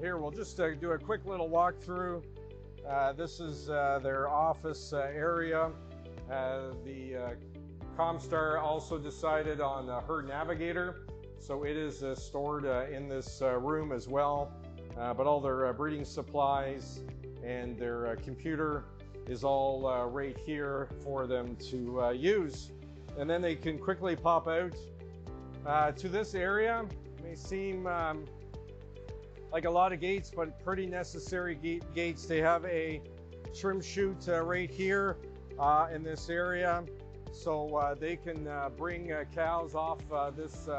Here we'll just do a quick little walkthrough. This is their office area. The Comstar also decided on her navigator, so it is stored in this room as well. But all their breeding supplies and their computer is all right here for them to use. And then they can quickly pop out to this area. It may seem like a lot of gates, but pretty necessary gates. They have a trim chute right here in this area, so they can bring cows off this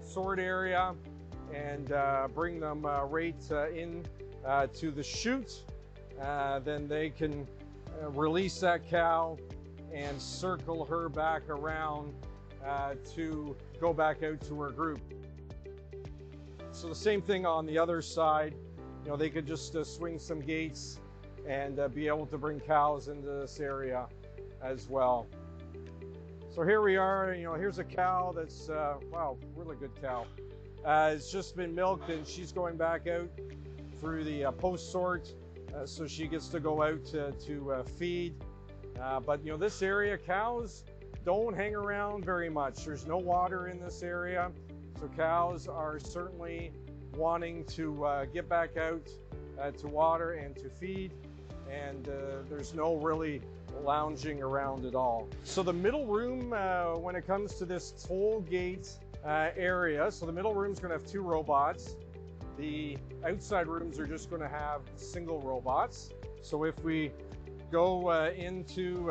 sort area and bring them right in to the chute. Then they can release that cow and circle her back around to go back out to her group. So the same thing on the other side. You know, they could just swing some gates and be able to bring cows into this area as well. So here we are. You know, here's a cow that's wow, really good cow. It's just been milked and she's going back out through the post sort, so she gets to go out to feed. But you know, this area, cows don't hang around very much. There's no water in this area. So cows are certainly wanting to get back out to water and to feed, and there's no really lounging around at all. So the middle room, when it comes to this toll gate area, so the middle room is going to have 2 robots. The outside rooms are just going to have single robots. So if we go into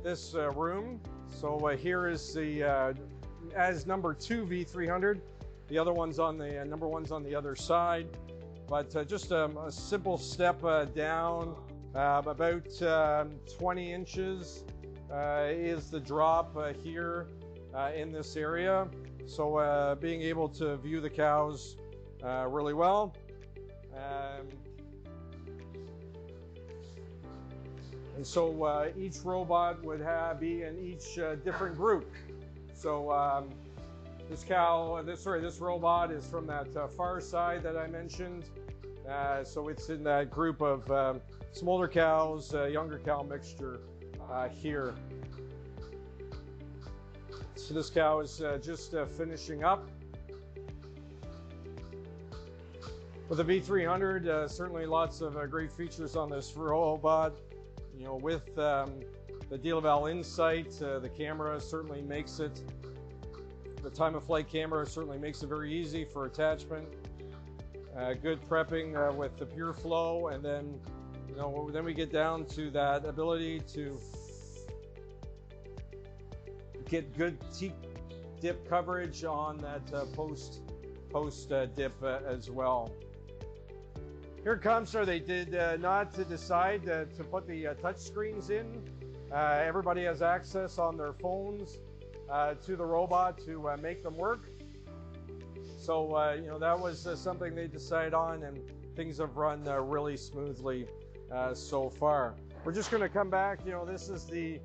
this room, so here is the as number 2 V300. The other one's on the number 1's on the other side, but just a simple step down, about 20 inches is the drop here in this area. So being able to view the cows really well. And so each robot would be in each different group. So this robot is from that far side that I mentioned. So it's in that group of smolder cows, younger cow mixture here. So this cow is just finishing up. With the V300, certainly lots of great features on this robot. You know, with the Delaval Insight, the camera certainly makes it, the time of flight camera certainly makes it very easy for attachment. Good prepping with the pure flow, and then, you know, then we get down to that ability to get good dip coverage on that post dip as well. Here at Comstar, they did not decide to put the touch screens in. Everybody has access on their phones to the robot to make them work. So you know, that was something they decided on, and things have run really smoothly so far. We're just going to come back. You know, this is the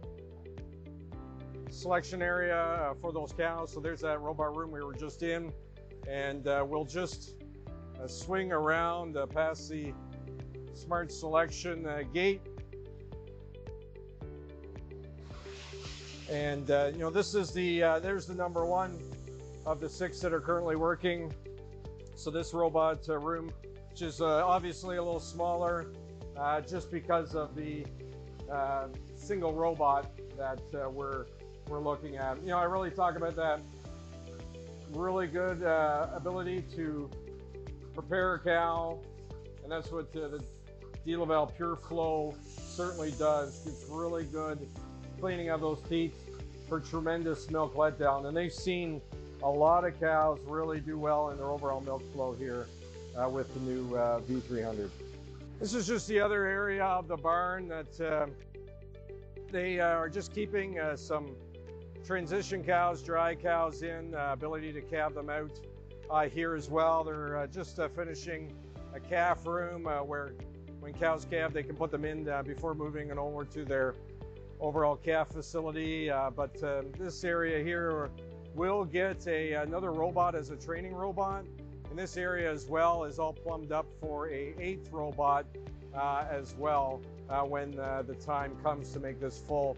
selection area for those cows. So there's that robot room we were just in, and we'll just swing around past the smart selection gate. And you know, this is the there's the number 1 of the 6 that are currently working. So this robot room, which is obviously a little smaller, just because of the single robot that we're looking at. You know, I really talk about that really good ability to prepare a cow, and that's what the Delaval Pure Flow certainly does. It's really good cleaning of those teats for tremendous milk letdown, and they've seen a lot of cows really do well in their overall milk flow here with the new V300. This is just the other area of the barn that they are just keeping some transition cows, dry cows in, ability to calve them out here as well. They're just finishing a calf room where when cows calve, they can put them in before moving and over to their overall calf facility. But this area here will get another robot as a training robot. And this area as well is all plumbed up for a 8th robot as well when the time comes to make this full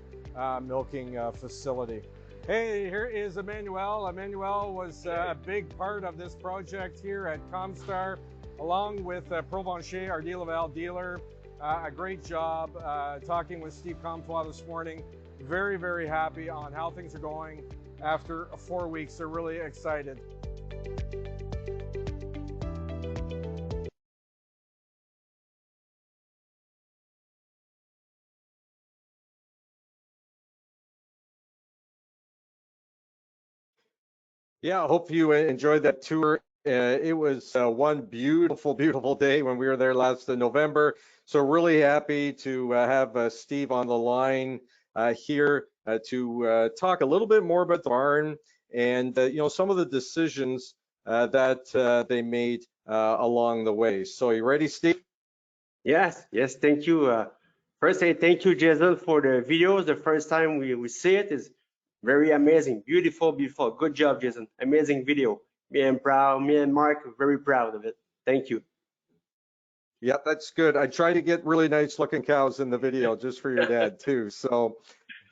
milking facility. Hey, here is Emmanuel. Emmanuel was a big part of this project here at Comstar, along with Provencher, our Delaval dealer. A great job talking with Steve Comtois this morning. Very, very happy on how things are going after 4 weeks. They're really excited. Yeah, I hope you enjoyed that tour. It was one beautiful, beautiful day when we were there last November. So really happy to have Steve on the line here to talk a little bit more about the barn and you know, some of the decisions that they made along the way. So you ready, Steve? Yes, thank you. First, I thank you, Jason, for the videos. The first time we see it is very amazing, beautiful, beautiful. Good job, Jason. Amazing video. Me and Mark, very proud of it. Thank you. Yeah, that's good. I try to get really nice looking cows in the video just for your dad too. So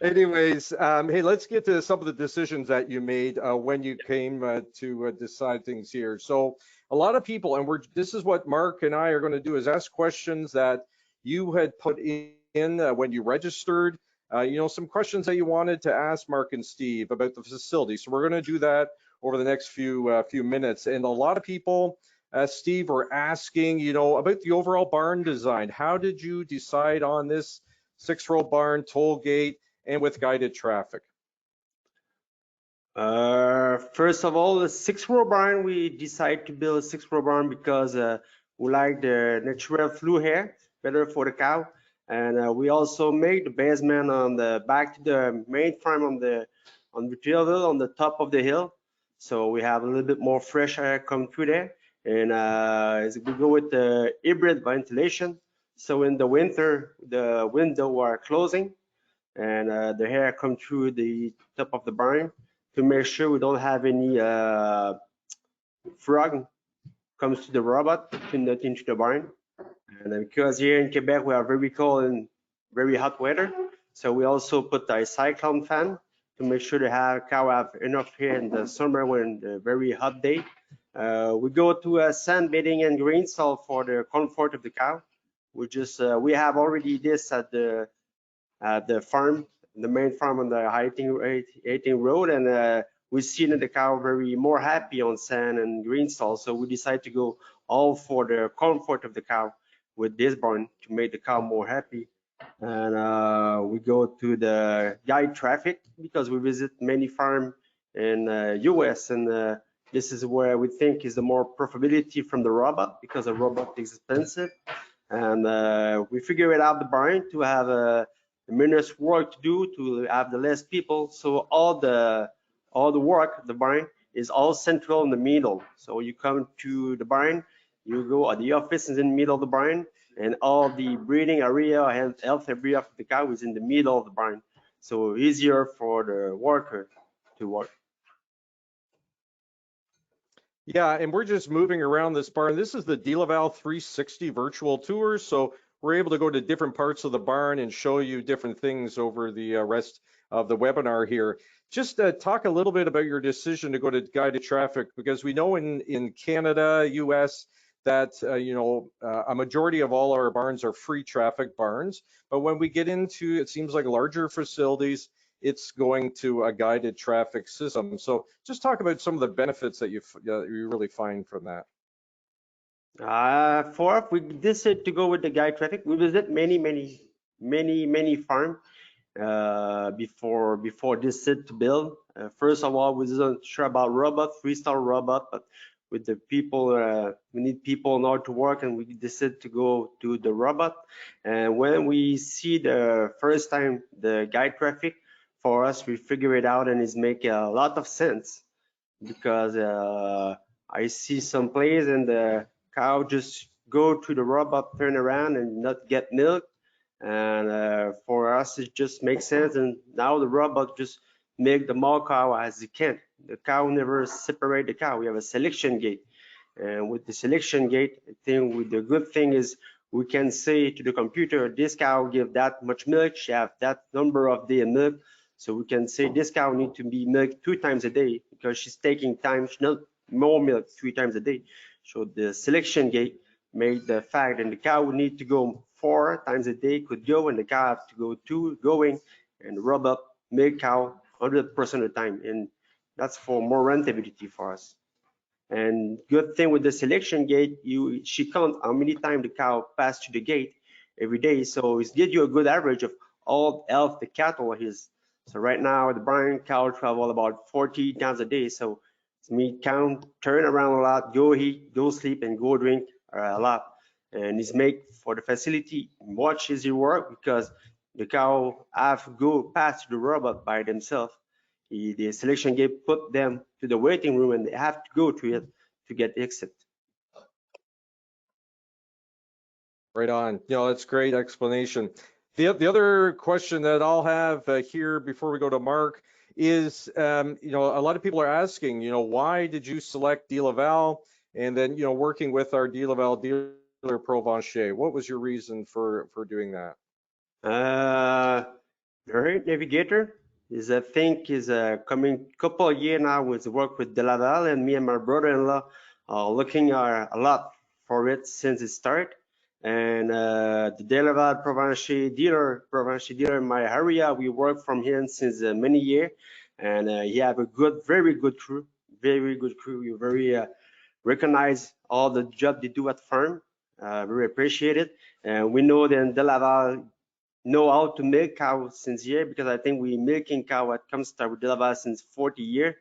anyways, hey, let's get to some of the decisions that you made when you came to decide things here. So a lot of people, and this is what Mark and I are going to do, is ask questions that you had put in when you registered. You know, some questions that you wanted to ask Mark and Steve about the facility. So we're going to do that over the next few minutes. And a lot of people, Steve, were asking, you know, about the overall barn design. How did you decide on this 6-row barn, toll gate, and with guided traffic? First of all, the 6-row barn, we decided to build a 6-row barn because we like the natural flue air, better for the cow. And we also made the basement on the back to the main farm on the Delaval, on the top of the hill. So we have a little bit more fresh air come through there. And as we go with the hybrid ventilation. So in the winter, the window are closing and the air come through the top of the barn to make sure we don't have any frog comes to the robot into the barn. And because here in Quebec we are very cold and very hot weather, so we also put a cyclone fan to make sure the cow have enough air in the summer when the very hot day. We go to a sand bedding and green stall for the comfort of the cow. We have already this at the farm, the main farm on the 18 road, and we see that the cow very more happy on sand and green stall. So we decide to go all for the comfort of the cow with this barn to make the cow more happy. And we go to the guide traffic because we visit many farm in US, and this is where we think is the more profitability from the robot because the robot is expensive. And we figure it out the barn to have a minutes work to do to have the less people. So all the work, the barn is all central in the middle. So you come to the barn, you go at the office is in the middle of the barn, and all the breeding area and health area of the cow is in the middle of the barn. So easier for the worker to work. Yeah, and we're just moving around this barn. This is the Delaval 360 virtual tour. So we're able to go to different parts of the barn and show you different things over the rest of the webinar here. Just talk a little bit about your decision to go to guided traffic, because we know in Canada, US, that you know, a majority of all our barns are free traffic barns. But when we get into, it seems like larger facilities, it's going to a guided traffic system. So just talk about some of the benefits that you really find from that. For us, we decided to go with the guide traffic. We visit many farm before this set to build. First of all, we wasn't sure about robot, freestyle robot, but with the people, we need people in order to work, and we decided to go to the robot. And when we see the first time the guide traffic, for us, we figure it out, and it's making a lot of sense because I see some place and the cow just go to the robot, turn around and not get milk. And for us, it just makes sense. And now the robot just make the more cow as it can. The cow never separate the cow. We have a selection gate. And with the selection gate, I think with the good thing is we can say to the computer, this cow give that much milk, she have that number of day of milk. So we can say this cow need to be milked 2 times a day because she's taking time, she not more milk 3 times a day. So the selection gate made the fact that the cow would need to go 4 times a day could go, and the cow have to go 2 going, and rub up milk cow 100% of the time. And that's for more rentability for us. And good thing with the selection gate, she count how many times the cow pass through the gate every day. So it gives you a good average of all health the cattle is. So right now the barn cow travel about 40 times a day. So me count, turn around a lot, go eat, go sleep, and go drink a lot. And it's make for the facility much easier work because the cow have go past the robot by themselves. The selection gate put them to the waiting room and they have to go to it to get exit. Right on. That's great explanation. The other question that I'll have here before we go to Mark is, a lot of people are asking, why did you select Delaval? And then, working with our Delaval dealer Provencher, what was your reason for doing that? The right navigator is, I think, is coming couple of years now with work with Delaval, and me and my brother-in-law are looking a lot for it since it started. And the Delaval Provencher dealer in my area, we work from him since many years, and he have a very good crew, very good crew. We very recognize all the job they do at farm, very appreciate it. And we know that Delaval know how to milk cow since year, because I think we milking cow at Comstar with Delaval since 40 years.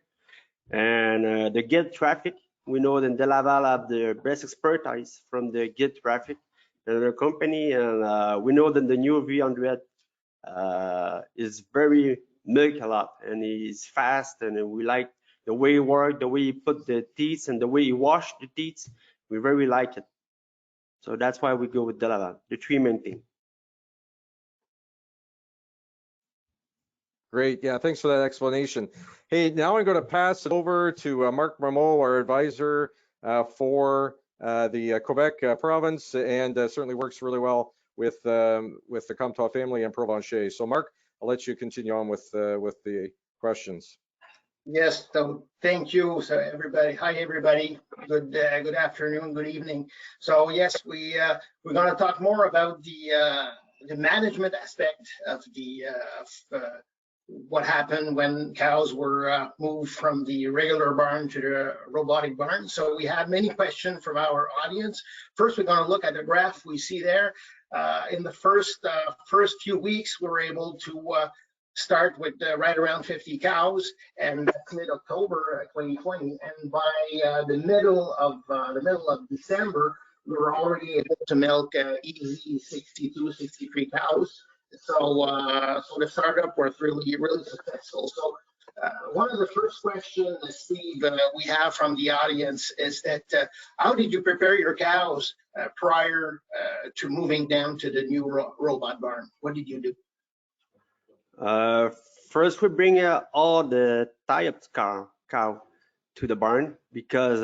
And the gate traffic, we know that Delaval have the best expertise from the gate traffic in the company, and we know that the new V100 is very milk a lot, and he's fast, and we like the way he work, the way he put the teeth, and the way he wash the teeth. We very like it. So that's why we go with Delaval, the 3 main thing. Great. Yeah, thanks for that explanation. Hey, now I'm going to pass it over to Marc Rameau, our advisor for the Quebec province, and certainly works really well with the Comtois family and Provencher. So Marc, I'll let you continue on with the questions. Yes, so thank you. So everybody, hi everybody. Good afternoon, good evening. So yes, we're going to talk more about the management aspect of what happened when cows were moved from the regular barn to the robotic barn. So we have many questions from our audience. First, we're going to look at the graph we see there. In the first few weeks, we were able to start with right around 50 cows, and that's mid-October 2020. And by the middle of December, we were already able to milk easy 62, 63 cows. So the startup was really successful. So one of the first questions, Steve, we have from the audience is that how did you prepare your cows prior to moving down to the new robot barn? What did you do? First, we bring all the tie-up cow to the barn, because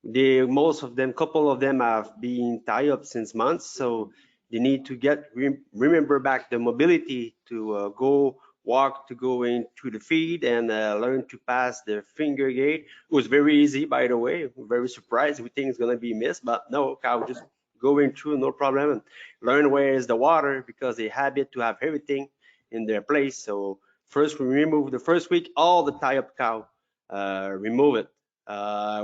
most of them, couple of them have been tied up since months, so they need to remember back the mobility to go walk, to go into the feed, and learn to pass the finger gate. It was very easy, by the way. We're very surprised. We think it's gonna be missed, but no, cow just going through, no problem, and learn where is the water, because they habit to have everything in their place. So first we remove the first week all the tie-up cow, remove it.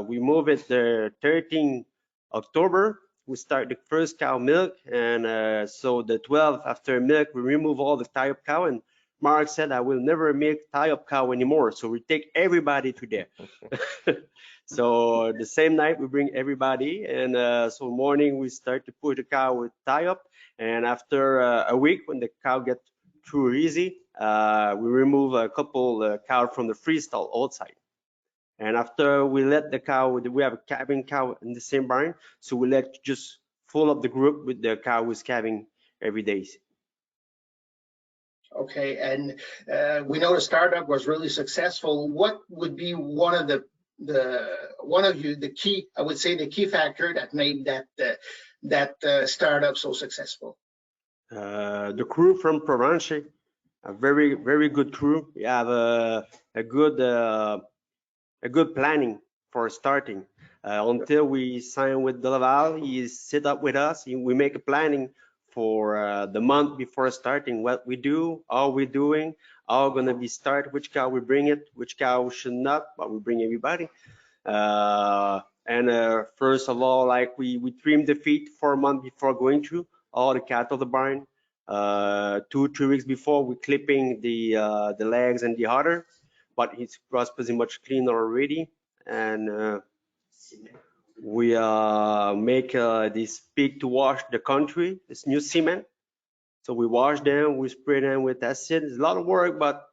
We move it the 13th October. We start the first cow milk, and so the 12th after milk we remove all the tie-up cow, and Mark said I will never make tie-up cow anymore, so we take everybody to there. So the same night we bring everybody, and so morning we start to put the cow with tie-up, and after a week when the cow get through easy, we remove a couple cow from the freestall outside. And after we let the cow, we have a calving cow in the same barn, so we let just full up the group with the cow who's calving every day. Okay, and we know the startup was really successful. What would be one of the key, I would say the key factor that made that startup so successful? The crew from Provence, a very good crew. We have a good planning for starting. Until we sign with Delaval, he sit up with us. We make a planning for the month before starting, what we do, how we're doing, how gonna be start, which cow we bring it, which cow should not, but we bring everybody. First of all, like we trim the feet 4 months before going through all the cattle of the barn. 2-3 weeks before, we're clipping the legs and the udder, but it was pretty much clean already. And we make this pig to wash the country, this new cement. So we wash them, we spray them with acid. It's a lot of work, but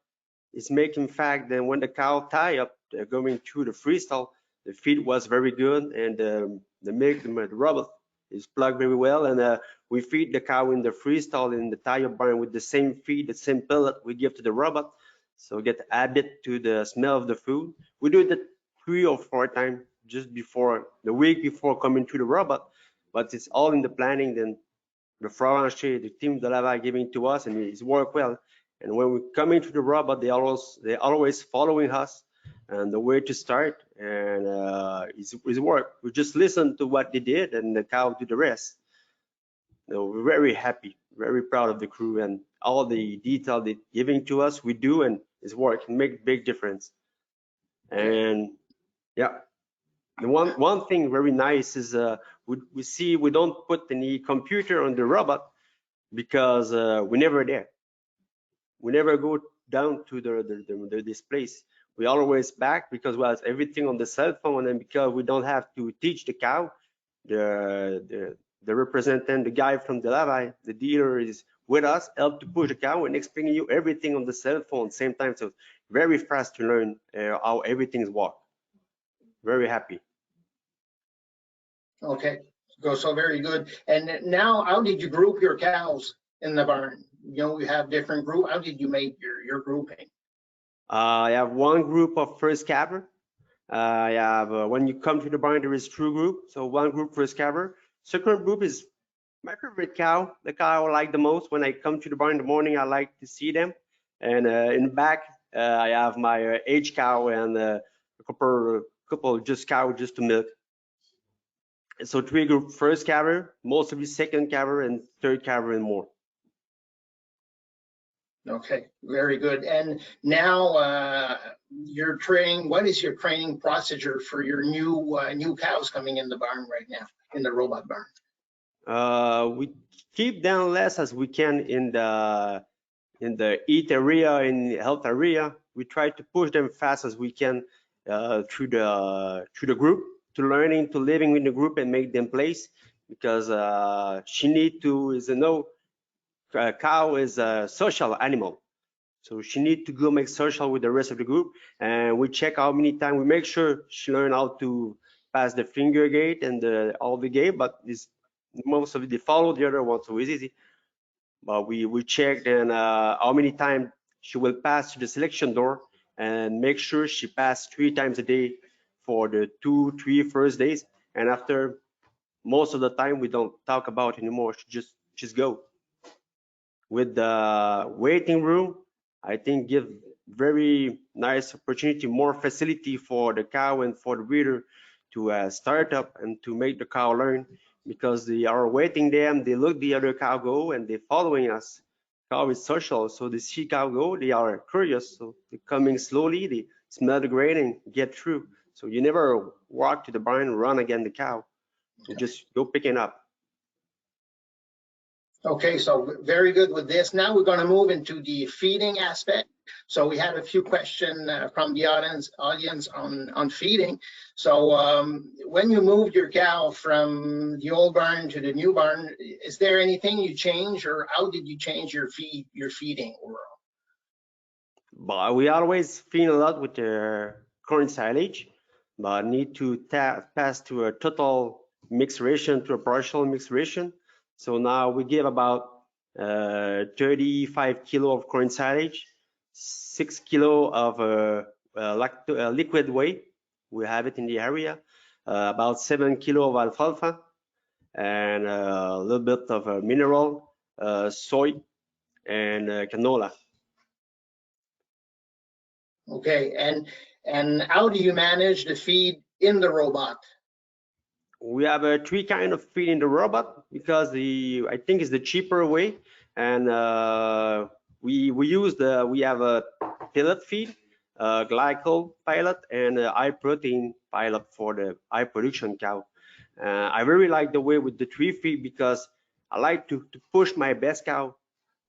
it's making fact that when the cow tie up, going through the freestyle, the feed was very good, and the milk, the rubber is plugged very well. And we feed the cow in the freestyle in the tie up barn with the same feed, the same pellet we give to the robot. So get added to the smell of the food. We do it 3 or 4 times just before the week before coming to the robot, but it's all in the planning. Then the Florence, the team Delaval giving to us, and it's worked well. And when we come into the robot, they always following us and the way to start, and it's work. We just listen to what they did, and the cow do the rest. So we're very happy, very proud of the crew, and all the detail they giving to us, we do, and it's work. It make big difference. And yeah, the one thing very nice is we see we don't put any computer on the robot because we're never there. We never go down to this place. We always back because we have everything on the cell phone, and because we don't have to teach the cow, the representative, the guy from Delaval, the dealer is with us, help to push the cow and explaining you everything on the cell phone same time. So very fast to learn how everything's work. Very happy. Okay, so very good. And now, how did you group your cows in the barn? You know, you have different group. How did you make your grouping? I have one group of first calver. I have when you come to the barn, there is two group. So one group first calver. Second group is my favorite cow, the cow I like the most. When I come to the barn in the morning, I like to see them. And in the back, I have my age cow and a couple just cow just to milk. So 3 group, first calver, most of the second calver, and third calver and more. Okay, very good. And now your training, what is your training procedure for your new cows coming in the barn right now, in the robot barn? We keep them less as we can in the eat area, in the health area. We try to push them fast as we can through the group, to learning, to living in the group and make them place, because she need to, cow is a social animal. So she need to go make social with the rest of the group, and we check how many times. We make sure she learn how to pass the finger gate and all the gate, but most of it they follow the other one, so it's easy. But we check then how many times she will pass to the selection door, and make sure she pass 3 times a day for the 2-3 first days, and after most of the time we don't talk about anymore. She just go. With the waiting room, I think give very nice opportunity, more facility for the cow and for the breeder to start up and to make the cow learn, because they are waiting them, they look the other cow go and they're following us. Cow is social, so they see cow go, they are curious, so they're coming slowly, they smell the grain and get through. So you never walk to the barn and run against the cow, you just go picking up. Okay, so very good with this. Now we're going to move into the feeding aspect. So we have a few questions from the audience on feeding. So when you moved your cow from the old barn to the new barn, is there anything you change, or how did you change your feeding overall? But we always feed a lot with the corn silage. but need to pass to a total mixed ration to a partial mixed ration. So now we give about 35 kilo of corn silage, 6 kilo of liquid whey. We have it in the area, about 7 kilo of alfalfa, and a little bit of mineral, soy, and canola. Okay, and how do you manage the feed in the robot? We have 3 kind of feed in the robot because I think it's the cheaper way, and we have a pellet feed, glycol pellet, and a high protein pellet for the high production cow. I very like the way with the 3 feed because I like to push my best cow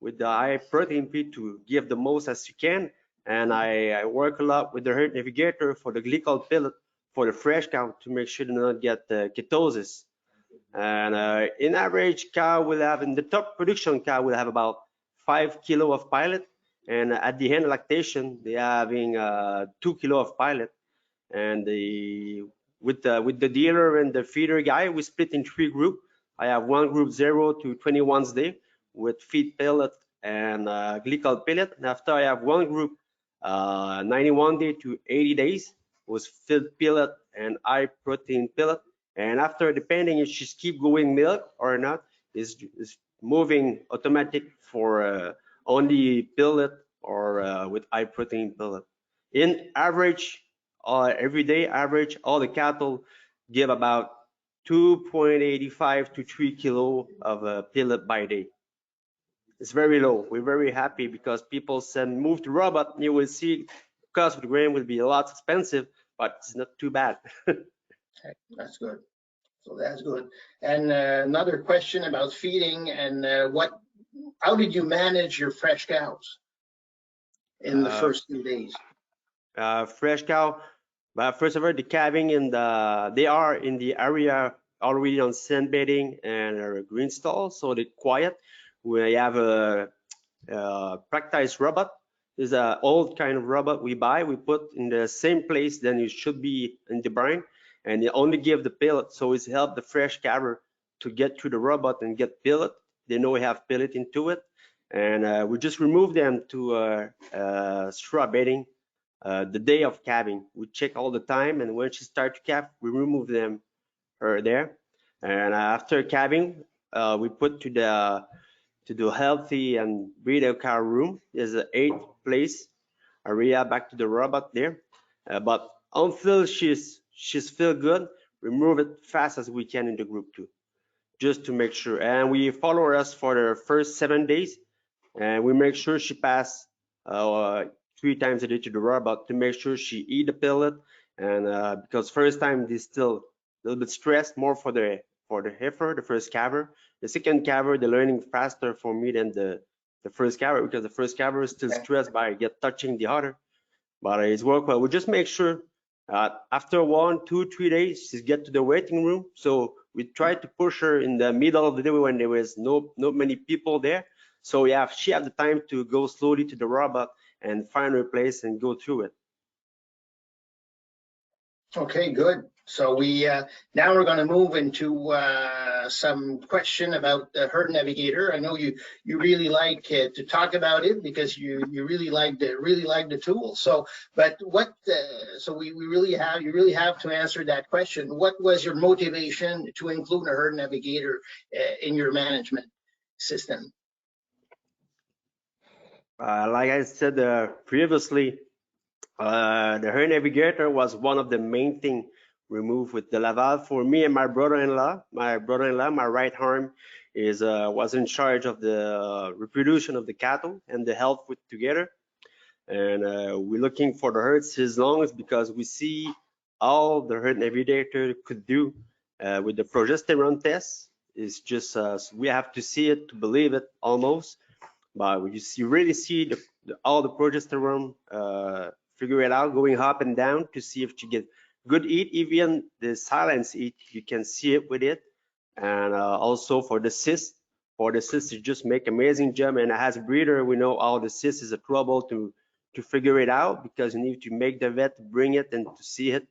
with the high protein feed to give the most as you can, and I work a lot with the herd navigator for the glycol pellet for the fresh cow to make sure to not get ketosis. And in average, cow will have, in the top production cow will have about 5 kilo of pellet, and at the end lactation they are having 2 kilo of pellet. And with the dealer and the feeder guy, we split in 3 groups. I have one group 0 to 21 day with feed pellet and glycol pellet. And after I have one group 91 day to 80 days was feed pellet and high protein pellet. And after, depending if she's keep going milk or not, is moving automatic for only pellet or with high protein pellet. In average, everyday average, all the cattle give about 2.85 to 3 kilo of pellet by day. It's very low. We're very happy because people send move to robot. You will see cost of the grain will be a lot expensive, but it's not too bad. Okay, that's good. So that's good. And another question about feeding and how did you manage your fresh cows in the first few days? Fresh cow, but first of all, the calving they are in the area already on sand bedding and green stall, so they're quiet. We have a practice robot. Is an old kind of robot we buy. We put in the same place than it should be in the barn, and they only give the pellet, so it's help the fresh cattle to get to the robot and get pellet. They know we have pellet into it, and we just remove them to straw bedding the day of calving. We check all the time, and when she starts to calve, we remove them there. And after calving, we put to the healthy and breeder cow room. There's an 8th place area back to the robot there. But until she's feel good, we move it fast as we can in the group 2, just to make sure. And we follow us for the first 7 days, and we make sure she pass 3 times a day to the robot to make sure she eat the pellet. And because first time they still a little bit stressed, more for the heifer, the first calver. The second calver, they're learning faster for me than the first calver, because the first calver is still stressed by touching the udder. But it's work well. We just make sure after 1, 2, 3 days, she get to the waiting room. So we try to push her in the middle of the day when there was not many people there. So yeah, she have the time to go slowly to the robot and find her place and go through it. Okay, good. So we now we're going to move into some question about the herd navigator. I know you really like to talk about it because you really like the tool. So, but what? So we really have to answer that question. What was your motivation to include a herd navigator in your management system? Like I said previously, the herd navigator was one of the main things we moved with Delaval for me and my brother-in-law. My brother-in-law, my right arm, was in charge of the reproduction of the cattle and the health with together. And we're looking for the herds his lungs because we see all the herd navigator could do with the progesterone test. It's just we have to see it to believe it almost. But you really see all the progesterone figure it out, going up and down to see if you get good eat. Even the silence eat, you can see it with it. And also for the cyst, you just make amazing job. And as a breeder, we know all the cyst is a trouble to figure it out, because you need to make the vet bring it and to see it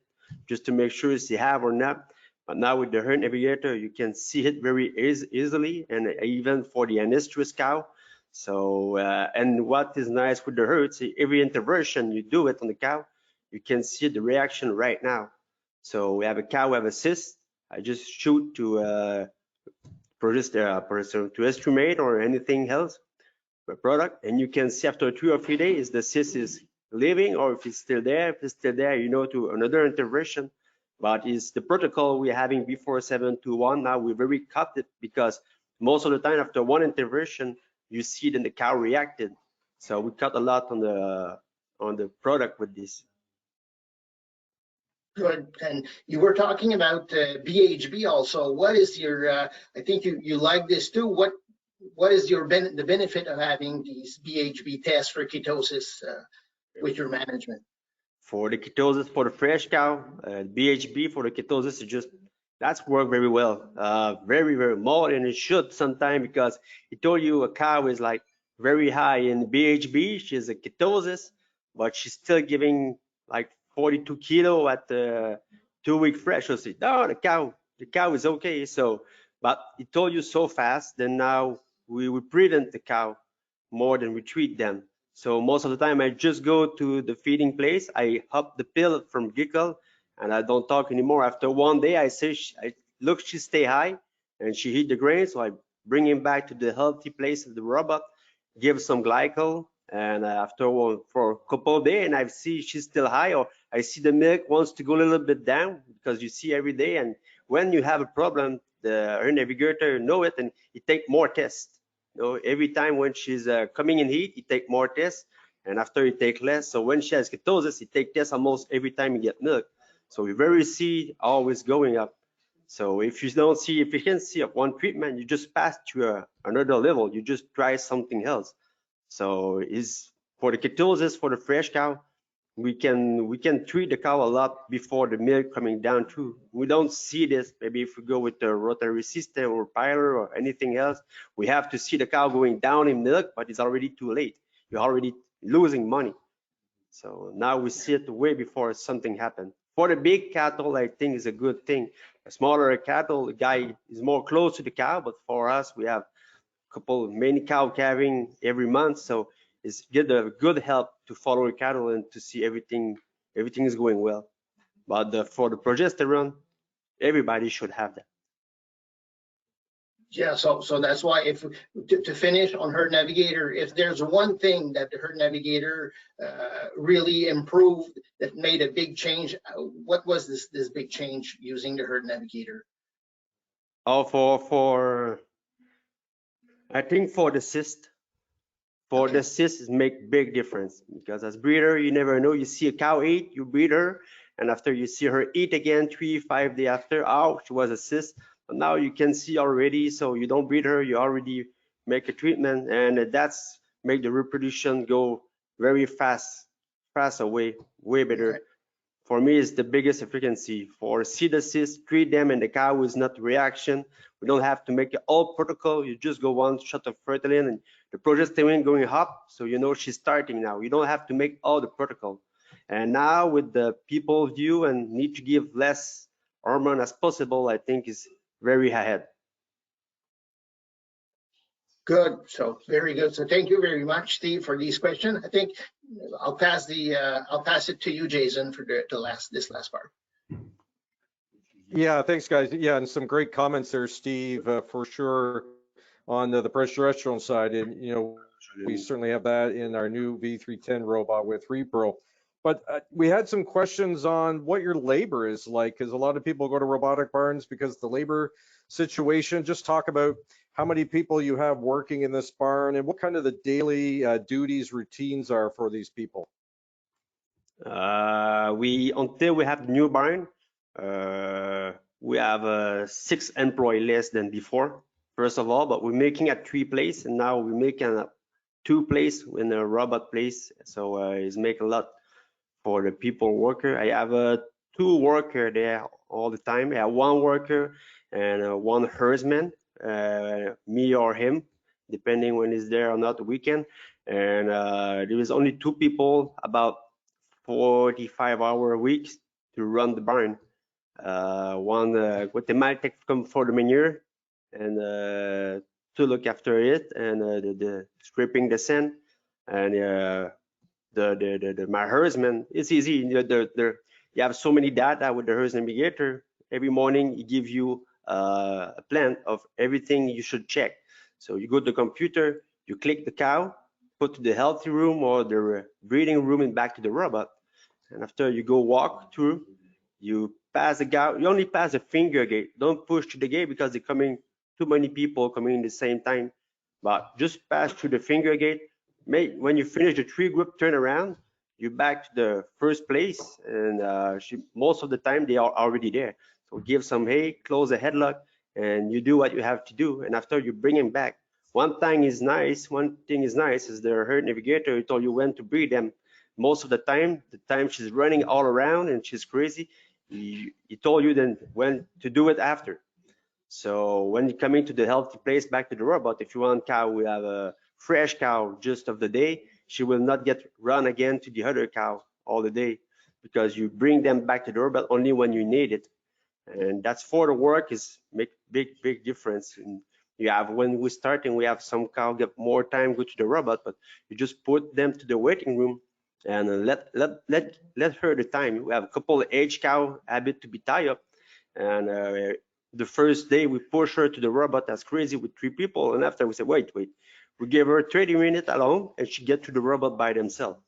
just to make sure if they have or not. But now with the herd navigator, you can see it very easily, and even for the anestrus cow. So, and what is nice with the herd, see, every intervention you do it on the cow, you can see the reaction right now. So we have a cow, we have a cyst. I just shoot to produce to estimate or anything else, a product, and you can see after 2 or 3 days the cyst is leaving, or if it's still there. If it's still there, you know, to another intervention. But it's the protocol we're having before 721. Now we're very cut it because most of the time after one intervention, you see then the cow reacted. So we cut a lot on the product with this. Good. And you were talking about BHB also. What is your, I think you like this too. What is the benefit of having these BHB tests for ketosis with your management? For the ketosis for the fresh cow, BHB for the ketosis is just, that's worked very well. Very, very more than it should sometimes, because it told you a cow is like very high in BHB. She's a ketosis, but she's still giving like 42 kilo at the 2-week fresh. So say, no, the cow is okay. So, but it told you so fast, then now we prevent the cow more than we treat them. So most of the time I just go to the feeding place, I hop the pill from Gickle, and I don't talk anymore. After 1 day, I say, look, she stay high and she eat the grain. So I bring him back to the healthy place of the robot, give some glycol, and after for a couple of days, and I see she's still high, or I see the milk wants to go a little bit down, because you see every day. And when you have a problem, the herd navigator know it, and he take more tests. You know, every time when she's coming in heat, he take more tests, and after he take less. So when she has ketosis, he take tests almost every time he get milk. So we very see always going up. So if you don't see, if you can see up one treatment, you just pass to another level. You just try something else. So is for the ketosis for the fresh cow, we can treat the cow a lot before the milk coming down too. We don't see this. Maybe if we go with the rotary system or piler or anything else, we have to see the cow going down in milk, but it's already too late. You're already losing money. So now we see it way before something happened. For the big cattle, I think is a good thing. A smaller cattle, the guy is more close to the cow, but for us, we have many cow calving every month, so it's a good help to follow the cattle and to see everything is going well. But for the progesterone, everybody should have that. Yeah, so that's why if to finish on herd navigator, if there's one thing that the herd navigator really improved that made a big change, what was this big change using the herd navigator? Oh, I think for the cyst, the cyst is make big difference, because as breeder, you never know. You see a cow eat, you breed her, and after you see her eat again 3-5 days after, oh, she was a cyst. But now you can see already, so you don't breed her, you already make a treatment, and that's make the reproduction go very fast away, way better. Okay. For me, it's the biggest efficiency. For see the cyst, treat them, and the cow is not reaction. We don't have to make it all protocol. You just go 1 shot of fertilin and the progesterone going up, so you know she's starting now. You don't have to make all the protocol. And now with the people view and need to give less hormone as possible, I think is very ahead. Good. So very good. So thank you very much, Steve, for these questions. I think I'll pass it to you, Jason, for this last part. Yeah, thanks, guys. Yeah, and some great comments there, Steve, for sure on the progesterone side. And, you know, we certainly have that in our new V310 robot with Repro. But we had some questions on what your labor is like, because a lot of people go to robotic barns because the labor situation. Just talk about how many people you have working in this barn and what kind of the daily duties, routines are for these people. Until we have the new barn, we have 6 employees less than before, first of all, but we're making at 3 places, and now we're making at 2 places in a robot place. So it's make a lot for the people worker. I have 2 worker there all the time. I have 1 worker and 1 herdsman, me or him, depending when he's there or not the weekend. And there is only 2 people, about 45-hour weeks to run the barn. One automatic come for the manure and to look after it, and the stripping the sand, and my herdsman. It's easy. You have so many data with the herds navigator. Every morning it gives you a plan of everything you should check. So you go to the computer, you click the cow, put to the healthy room or the breeding room and back to the robot. And after you go walk through, you pass the cow. You only pass the finger gate. Don't push to the gate because they're coming, too many people coming in the same time. But just pass through the finger gate. When you finish the tree group, turn around, you back to the first place, and most of the time they are already there. So give some hay, close the headlock, and you do what you have to do. And after you bring him back, one thing is nice is the herd navigator who told you when to breed them. Most of the time she's running all around and she's crazy, he told you then when to do it after. So when you come into the healthy place back to the robot, if you want cow, we have a fresh cow just of the day. She will not get run again to the other cow all the day because you bring them back to the robot only when you need it. And that's for the work is make big difference. And you have, when we're starting, we have some cow get more time go to the robot, but you just put them to the waiting room and let her the time. We have a couple of age cow habit to be tied up, and the first day we push her to the robot as crazy with 3 people, and after we say wait, we give her 30 minutes alone and she get to the robot by themselves.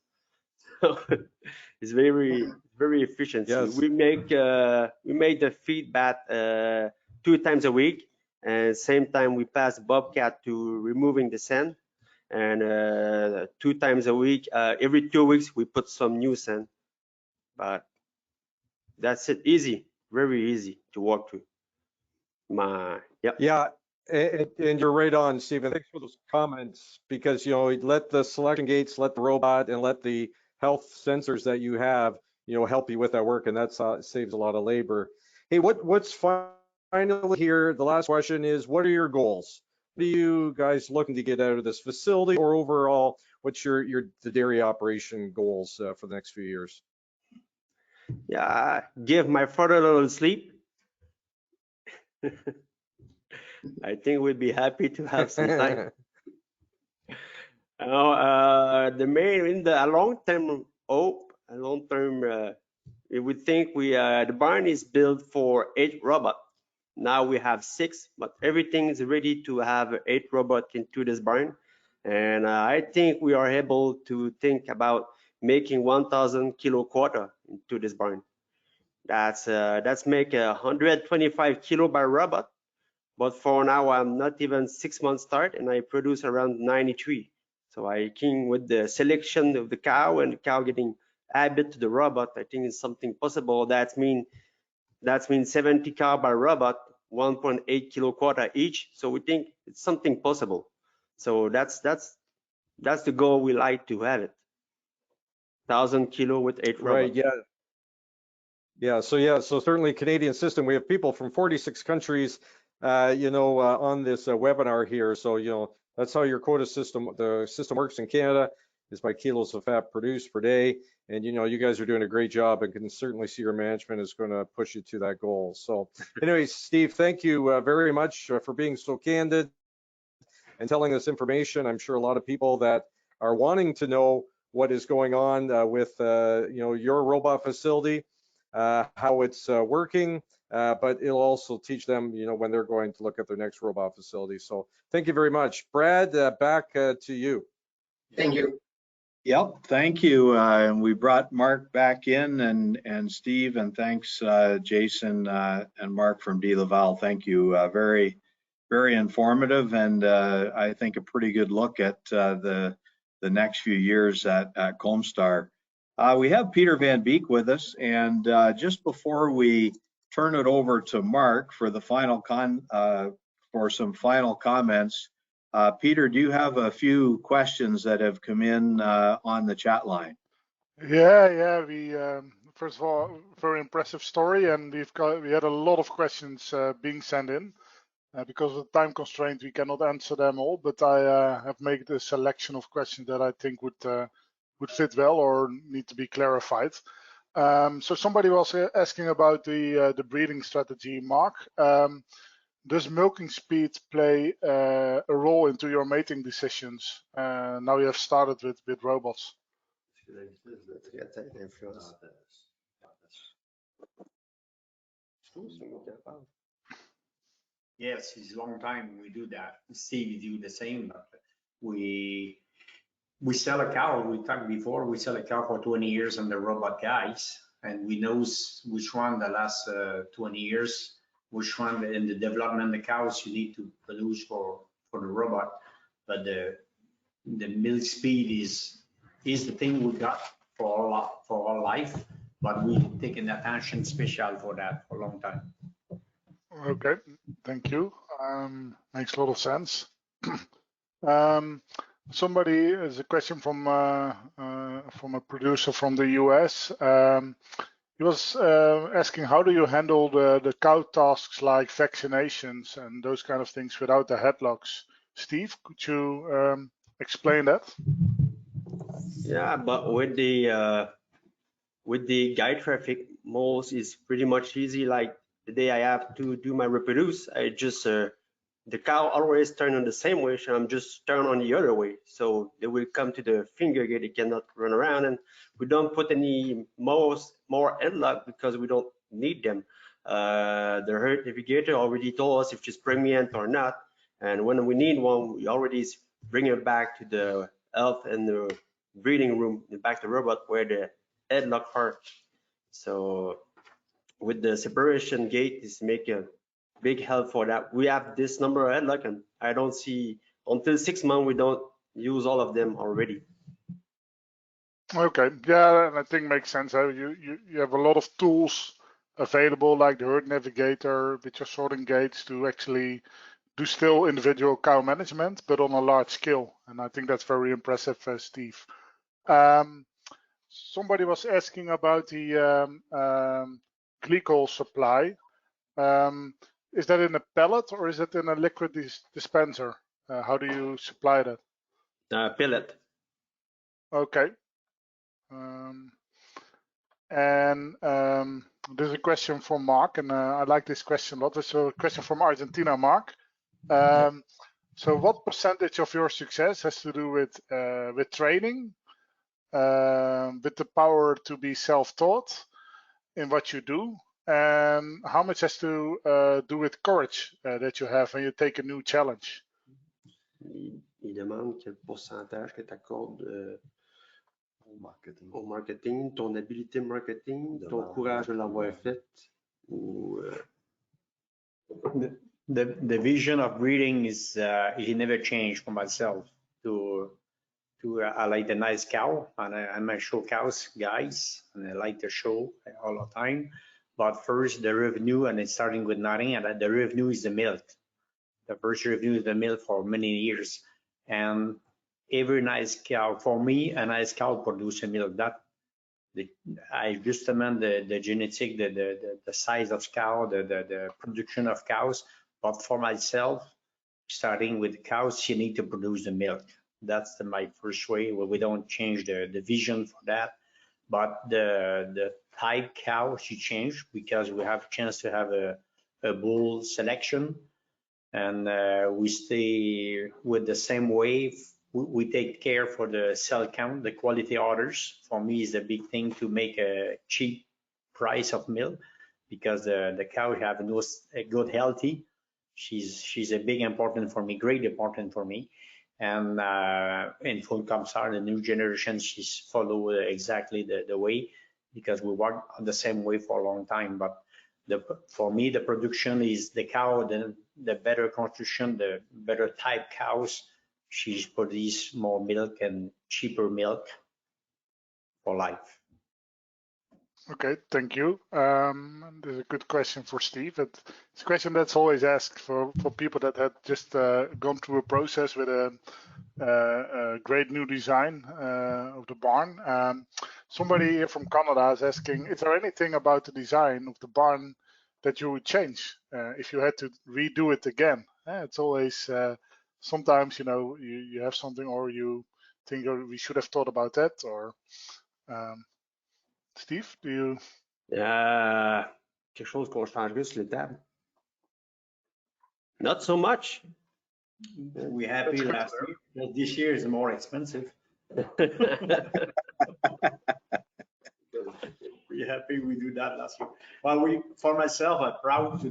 It's very efficient. Yes. We made the feedback 2 times a week, and same time we pass bobcat to removing the sand, and 2 times a week, every 2 weeks we put some new sand. But that's it, easy, very easy to walk through. Yeah, and you're right on, Stephen. Thanks for those comments, because let the selection gates, let the robot, and let the health sensors that you have help you with that work, and that saves a lot of labor. Hey, what's finally here? The last question is, what are your goals? What are you guys looking to get out of this facility, or overall, what's the dairy operation goals for the next few years? Yeah, give my father a little sleep. I think we'd be happy to have some time. The main in the long-term hope, we think the barn is built for 8 robots. Now we have 6, but everything is ready to have 8 robots into this barn. And I think we are able to think about making 1,000 kilo quarter into this barn. That's make 125 kilo by robot. But for now, I'm not even 6 months start, and I produce around 93. So I came with the selection of the cow and the cow getting habit to the robot. I think it's something possible. That means 70 cow by robot, 1.8 kilo quarter each. So we think it's something possible. So that's the goal we like to have it. 1,000 kilo with 8 robots. Right. Yeah. So certainly Canadian system. We have people from 46 countries, on this webinar here. So that's how your quota system, the system works in Canada, is by kilos of fat produced per day. And you guys are doing a great job, and can certainly see your management is going to push you to that goal. So anyways, Steve, thank you very much for being so candid and telling us information. I'm sure a lot of people that are wanting to know what is going on with your robot facility, how it's working, but it'll also teach them when they're going to look at their next robot facility. So thank you very much. Brad, back to you. Thank you. Yep, thank you. And we brought Mark back in, and Steve, and thanks Jason and Mark from Delaval. Thank you. Very, very informative, and I think a pretty good look at the next few years at Comstar. We have Peter Van Beek with us, and just before we turn it over to Mark for the final for some final comments, Peter, do you have a few questions that have come in on the chat line? Yeah. We first of all, very impressive story, and we had a lot of questions being sent in. Because of the time constraint, we cannot answer them all, but I have made a selection of questions that I think would fit well or need to be clarified. So somebody was asking about the breeding strategy, Mark. Does milking speed play a role into your mating decisions? Now you have started with robots. Yes, it's a long time we do that. Steve do the same, but we sell a cow. We talked before. We sell a cow for 20 years on the robot guys, and we knows which one the last 20 years, which one in the development the cows you need to produce for the robot. But the milk speed is the thing we got for our life. But we taken attention special for that for a long time. Okay, thank you. Makes a lot of sense. Somebody has a question from a producer from the US. He was asking, how do you handle the cow tasks like vaccinations and those kind of things without the headlocks? Steve, could you explain that? Yeah, but with the guide traffic, most is pretty much easy. Like the day I have to do my reproduce, I just the cow always turn on the same way, so I'm just turn on the other way. So they will come to the finger gate, they cannot run around, and we don't put any more headlock because we don't need them. The herd navigator already told us if it's pregnant or not, and when we need one, we already bring it back to the health and the breeding room, back to the robot where the headlock are. So with the separation gate is make a big help for that. We have this number of headlock, and I don't see until 6 months we don't use all of them already. Okay, yeah, and I think makes sense. You have a lot of tools available, like the herd navigator with your sorting gates, to actually do still individual cow management, but on a large scale. And I think that's very impressive, Steve. Somebody was asking about the glycol supply. Is that in a pellet or is it in a liquid dispenser? How do you supply that? Pellet. Okay. There's a question from Mark, and I like this question a lot. It's a question from Argentina, Mark. So what percentage of your success has to do with training, with the power to be self-taught in what you do, and how much has to do with courage that you have when you take a new challenge? Il demande quel pourcentage que tu accordes au marketing, ton habileté marketing, ton courage de l'avoir fait, ou The vision of breeding is it never changed for myself. I like the nice cow, and I'm a show cows guys, and I like the show all the time. But first the revenue, and it's starting with nothing, and the revenue is the milk. The first revenue is the milk for many years, and every nice cow, for me, a nice cow produces milk. That I just meant the genetic, the size of cow, the production of cows. But for myself, starting with cows, you need to produce the milk. That's my first way. Well, we don't change the vision for that, but the type cow should change because we have a chance to have a bull selection, and we stay with the same way. We take care for the cell count, the quality orders. For me, is a big thing to make a cheap price of milk because the cow have a good healthy. She's a big important for me, great important for me. And in full Comstar, the new generation, she's follow exactly the way because we work on the same way for a long time. But for me, the production is the cow, the better construction, the better type cows. She's produce more milk and cheaper milk for life. Okay, thank you. There's a good question for Steve. It's a question that's always asked for people that had just gone through a process with a great new design of the barn. Somebody here from Canada is asking, is there anything about the design of the barn that you would change if you had to redo it again? It's always, sometimes, you have something or you think we should have thought about that, or Steve, do you? Quelque chose qu'on changerait sur l'étable. Not so much. We happy last year. Well, this year is more expensive. We happy we do that last year. Well, for myself, I'm proud to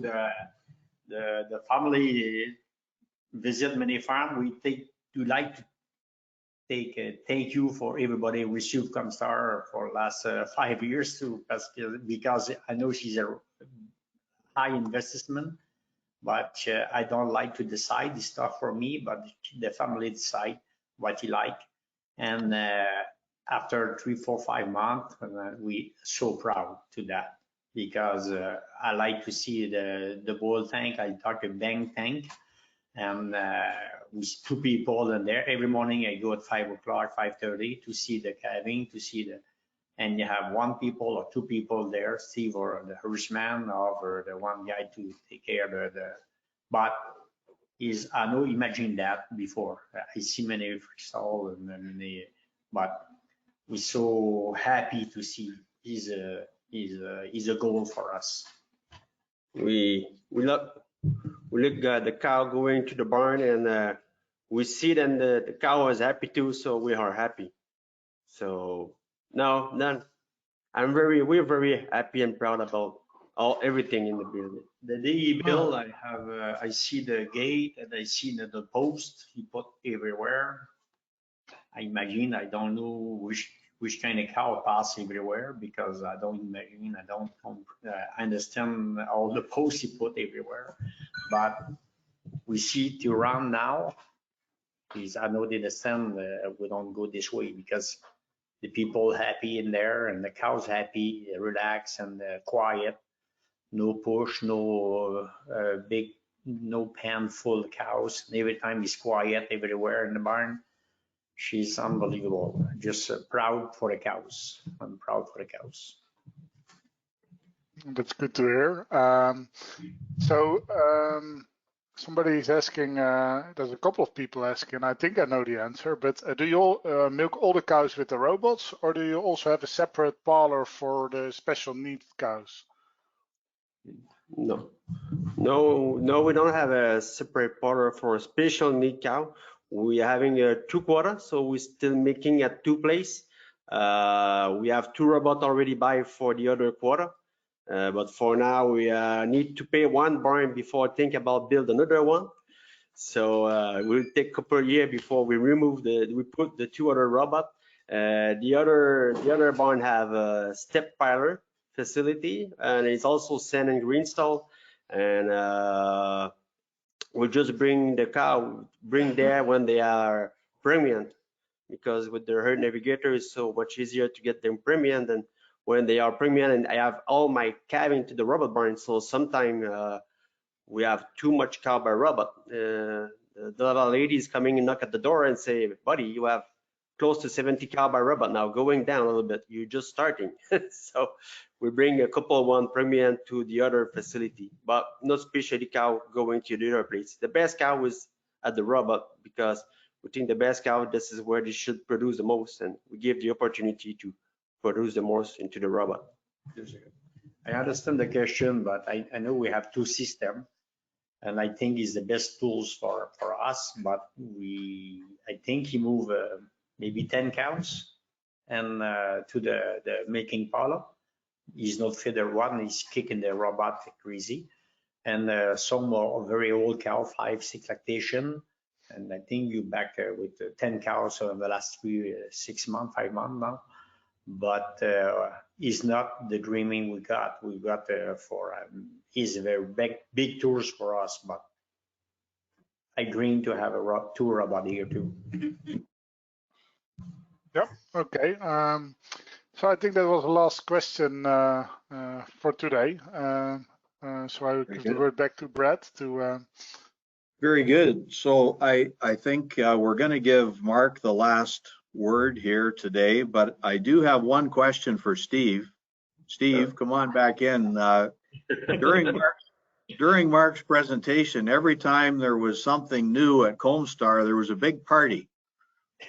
the family visit many farm. We like to take thank you for everybody received Comstar for last 5 years too, because I know she's a high investment, but I don't like to decide the stuff for me, but the family decide what he like. And after 3, 4, 5 months, we so proud to that, because I like to see the boil tank. I talk a bank tank, and with 2 people in there. Every morning I go at 5 o'clock, 5:30 to see the calving, and you have 1 people or 2 people there, Steve or the horseman or the one guy to take care of but I know imagine that before. I see many freestyle and many, but we're so happy to see is a goal for us. We look at the cow going to the barn, and we see then the cow is happy too, so we are happy. So no, none. We're very happy and proud about everything in the building. The day he built, I see the gate and I see the post he put everywhere. I imagine, I don't know which kind of cow pass everywhere, because I don't imagine, I don't understand all the posts he put everywhere. But we see to run now, is I know they understand we don't go this way, because the people happy in there and the cows happy, relax and quiet. No push, no no pen full of cows. Every time he's quiet everywhere in the barn. She's unbelievable. Just proud for the cows. I'm proud for the cows. That's good to hear. Somebody is asking, there's a couple of people asking, I think I know the answer, but do you all, milk all the cows with the robots, or do you also have a separate parlor for the special needs cows? No, we don't have a separate parlor for a special need cow. We're having a 2 quarter, so we're still making at 2 places. We have 2 robots already buy for the other quarter, but for now we need to pay 1 barn before think about build another one. So we'll take a couple of years before we put the 2 other robots. The other barn have a step piler facility, and it's also sand and green stall, and we'll just bring the cow there when they are pregnant, because with the herd navigator it's so much easier to get them pregnant than when they are pregnant. And I have all my calving to the robot barn, so sometimes we have too much cow by robot. The Delaval lady is coming and knock at the door and say, buddy, you have close to 70 cow by robot now, going down a little bit, you're just starting. So we bring a couple one premium to the other facility, but not specialty cow going to the other place. The best cow is at the robot, because we think the best cow, this is where they should produce the most, and we give the opportunity to produce the most into the robot. I understand the question, but I know we have 2 systems, and I think it's the best tools for us, but I think he moved maybe 10 cows and to the making parlor. He's not feeder one, he's kicking the robot crazy. And some are very old cow, 5, 6 lactation. And I think you back with 10 cows over the last 6 months, 5 months now. But it's not the dreaming we got. We got is a very big tours for us, but I dream to have a 2 robot here too. Yep. Okay. So I think that was the last question for today. So I will give the word back to Brad to. Very good. So I think we're going to give Mark the last word here today, but I do have one question for Steve. Steve, come on back in. During Mark's presentation, every time there was something new at Comstar, there was a big party.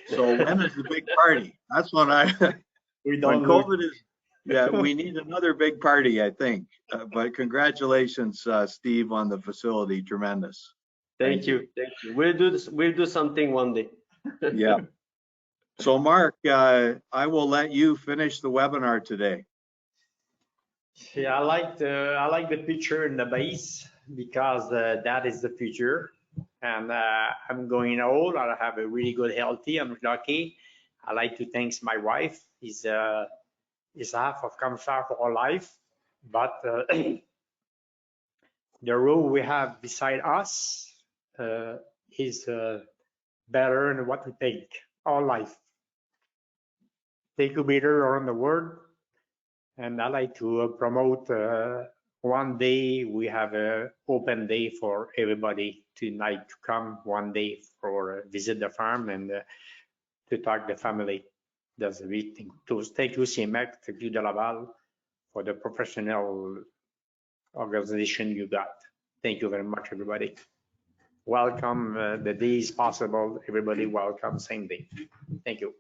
So when is the big party? That's when when COVID is Yeah, we need another big party, I think. But congratulations, Steve, on the facility. Tremendous. Thank you. Thank you. We'll do this. We'll do something one day. Yeah. So Mark, I will let you finish the webinar today. Yeah, I like the picture in the base because that is the future. And I'm going old. I have a really good healthy. I'm lucky. I like to thank my wife. Is half of Comstar for our life, but the road we have beside us is better than what we take our life. Take a beater around the world, and I like to promote. One day we have an open day for everybody tonight to come one day for visit the farm and to talk the family. That's a big thing. To thank you, CMX, thank you, Delaval, for the professional organization you got. Thank you very much, everybody. Welcome. The day is possible. Everybody welcome same day. Thank you.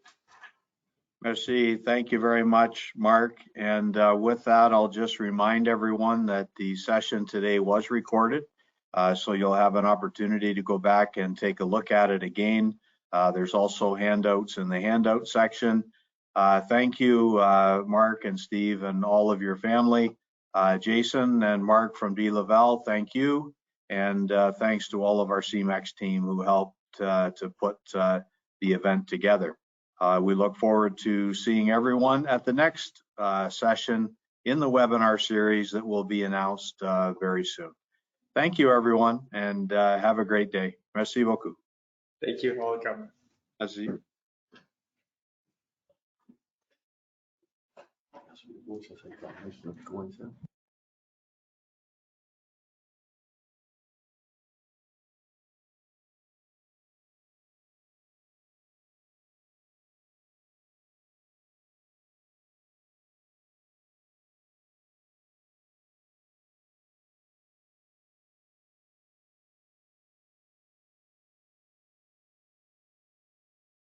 Merci. Thank you very much, Mark. And with that, I'll just remind everyone that the session today was recorded. So you'll have an opportunity to go back and take a look at it again. There's also handouts in the handout section. Thank you, Mark and Steve and all of your family. Jason and Mark from Delaval, thank you. And thanks to all of our CMEX team who helped to put the event together. We look forward to seeing everyone at the next session in the webinar series that will be announced very soon. Thank you, everyone, and have a great day. Merci beaucoup. Thank you. Welcome. Merci.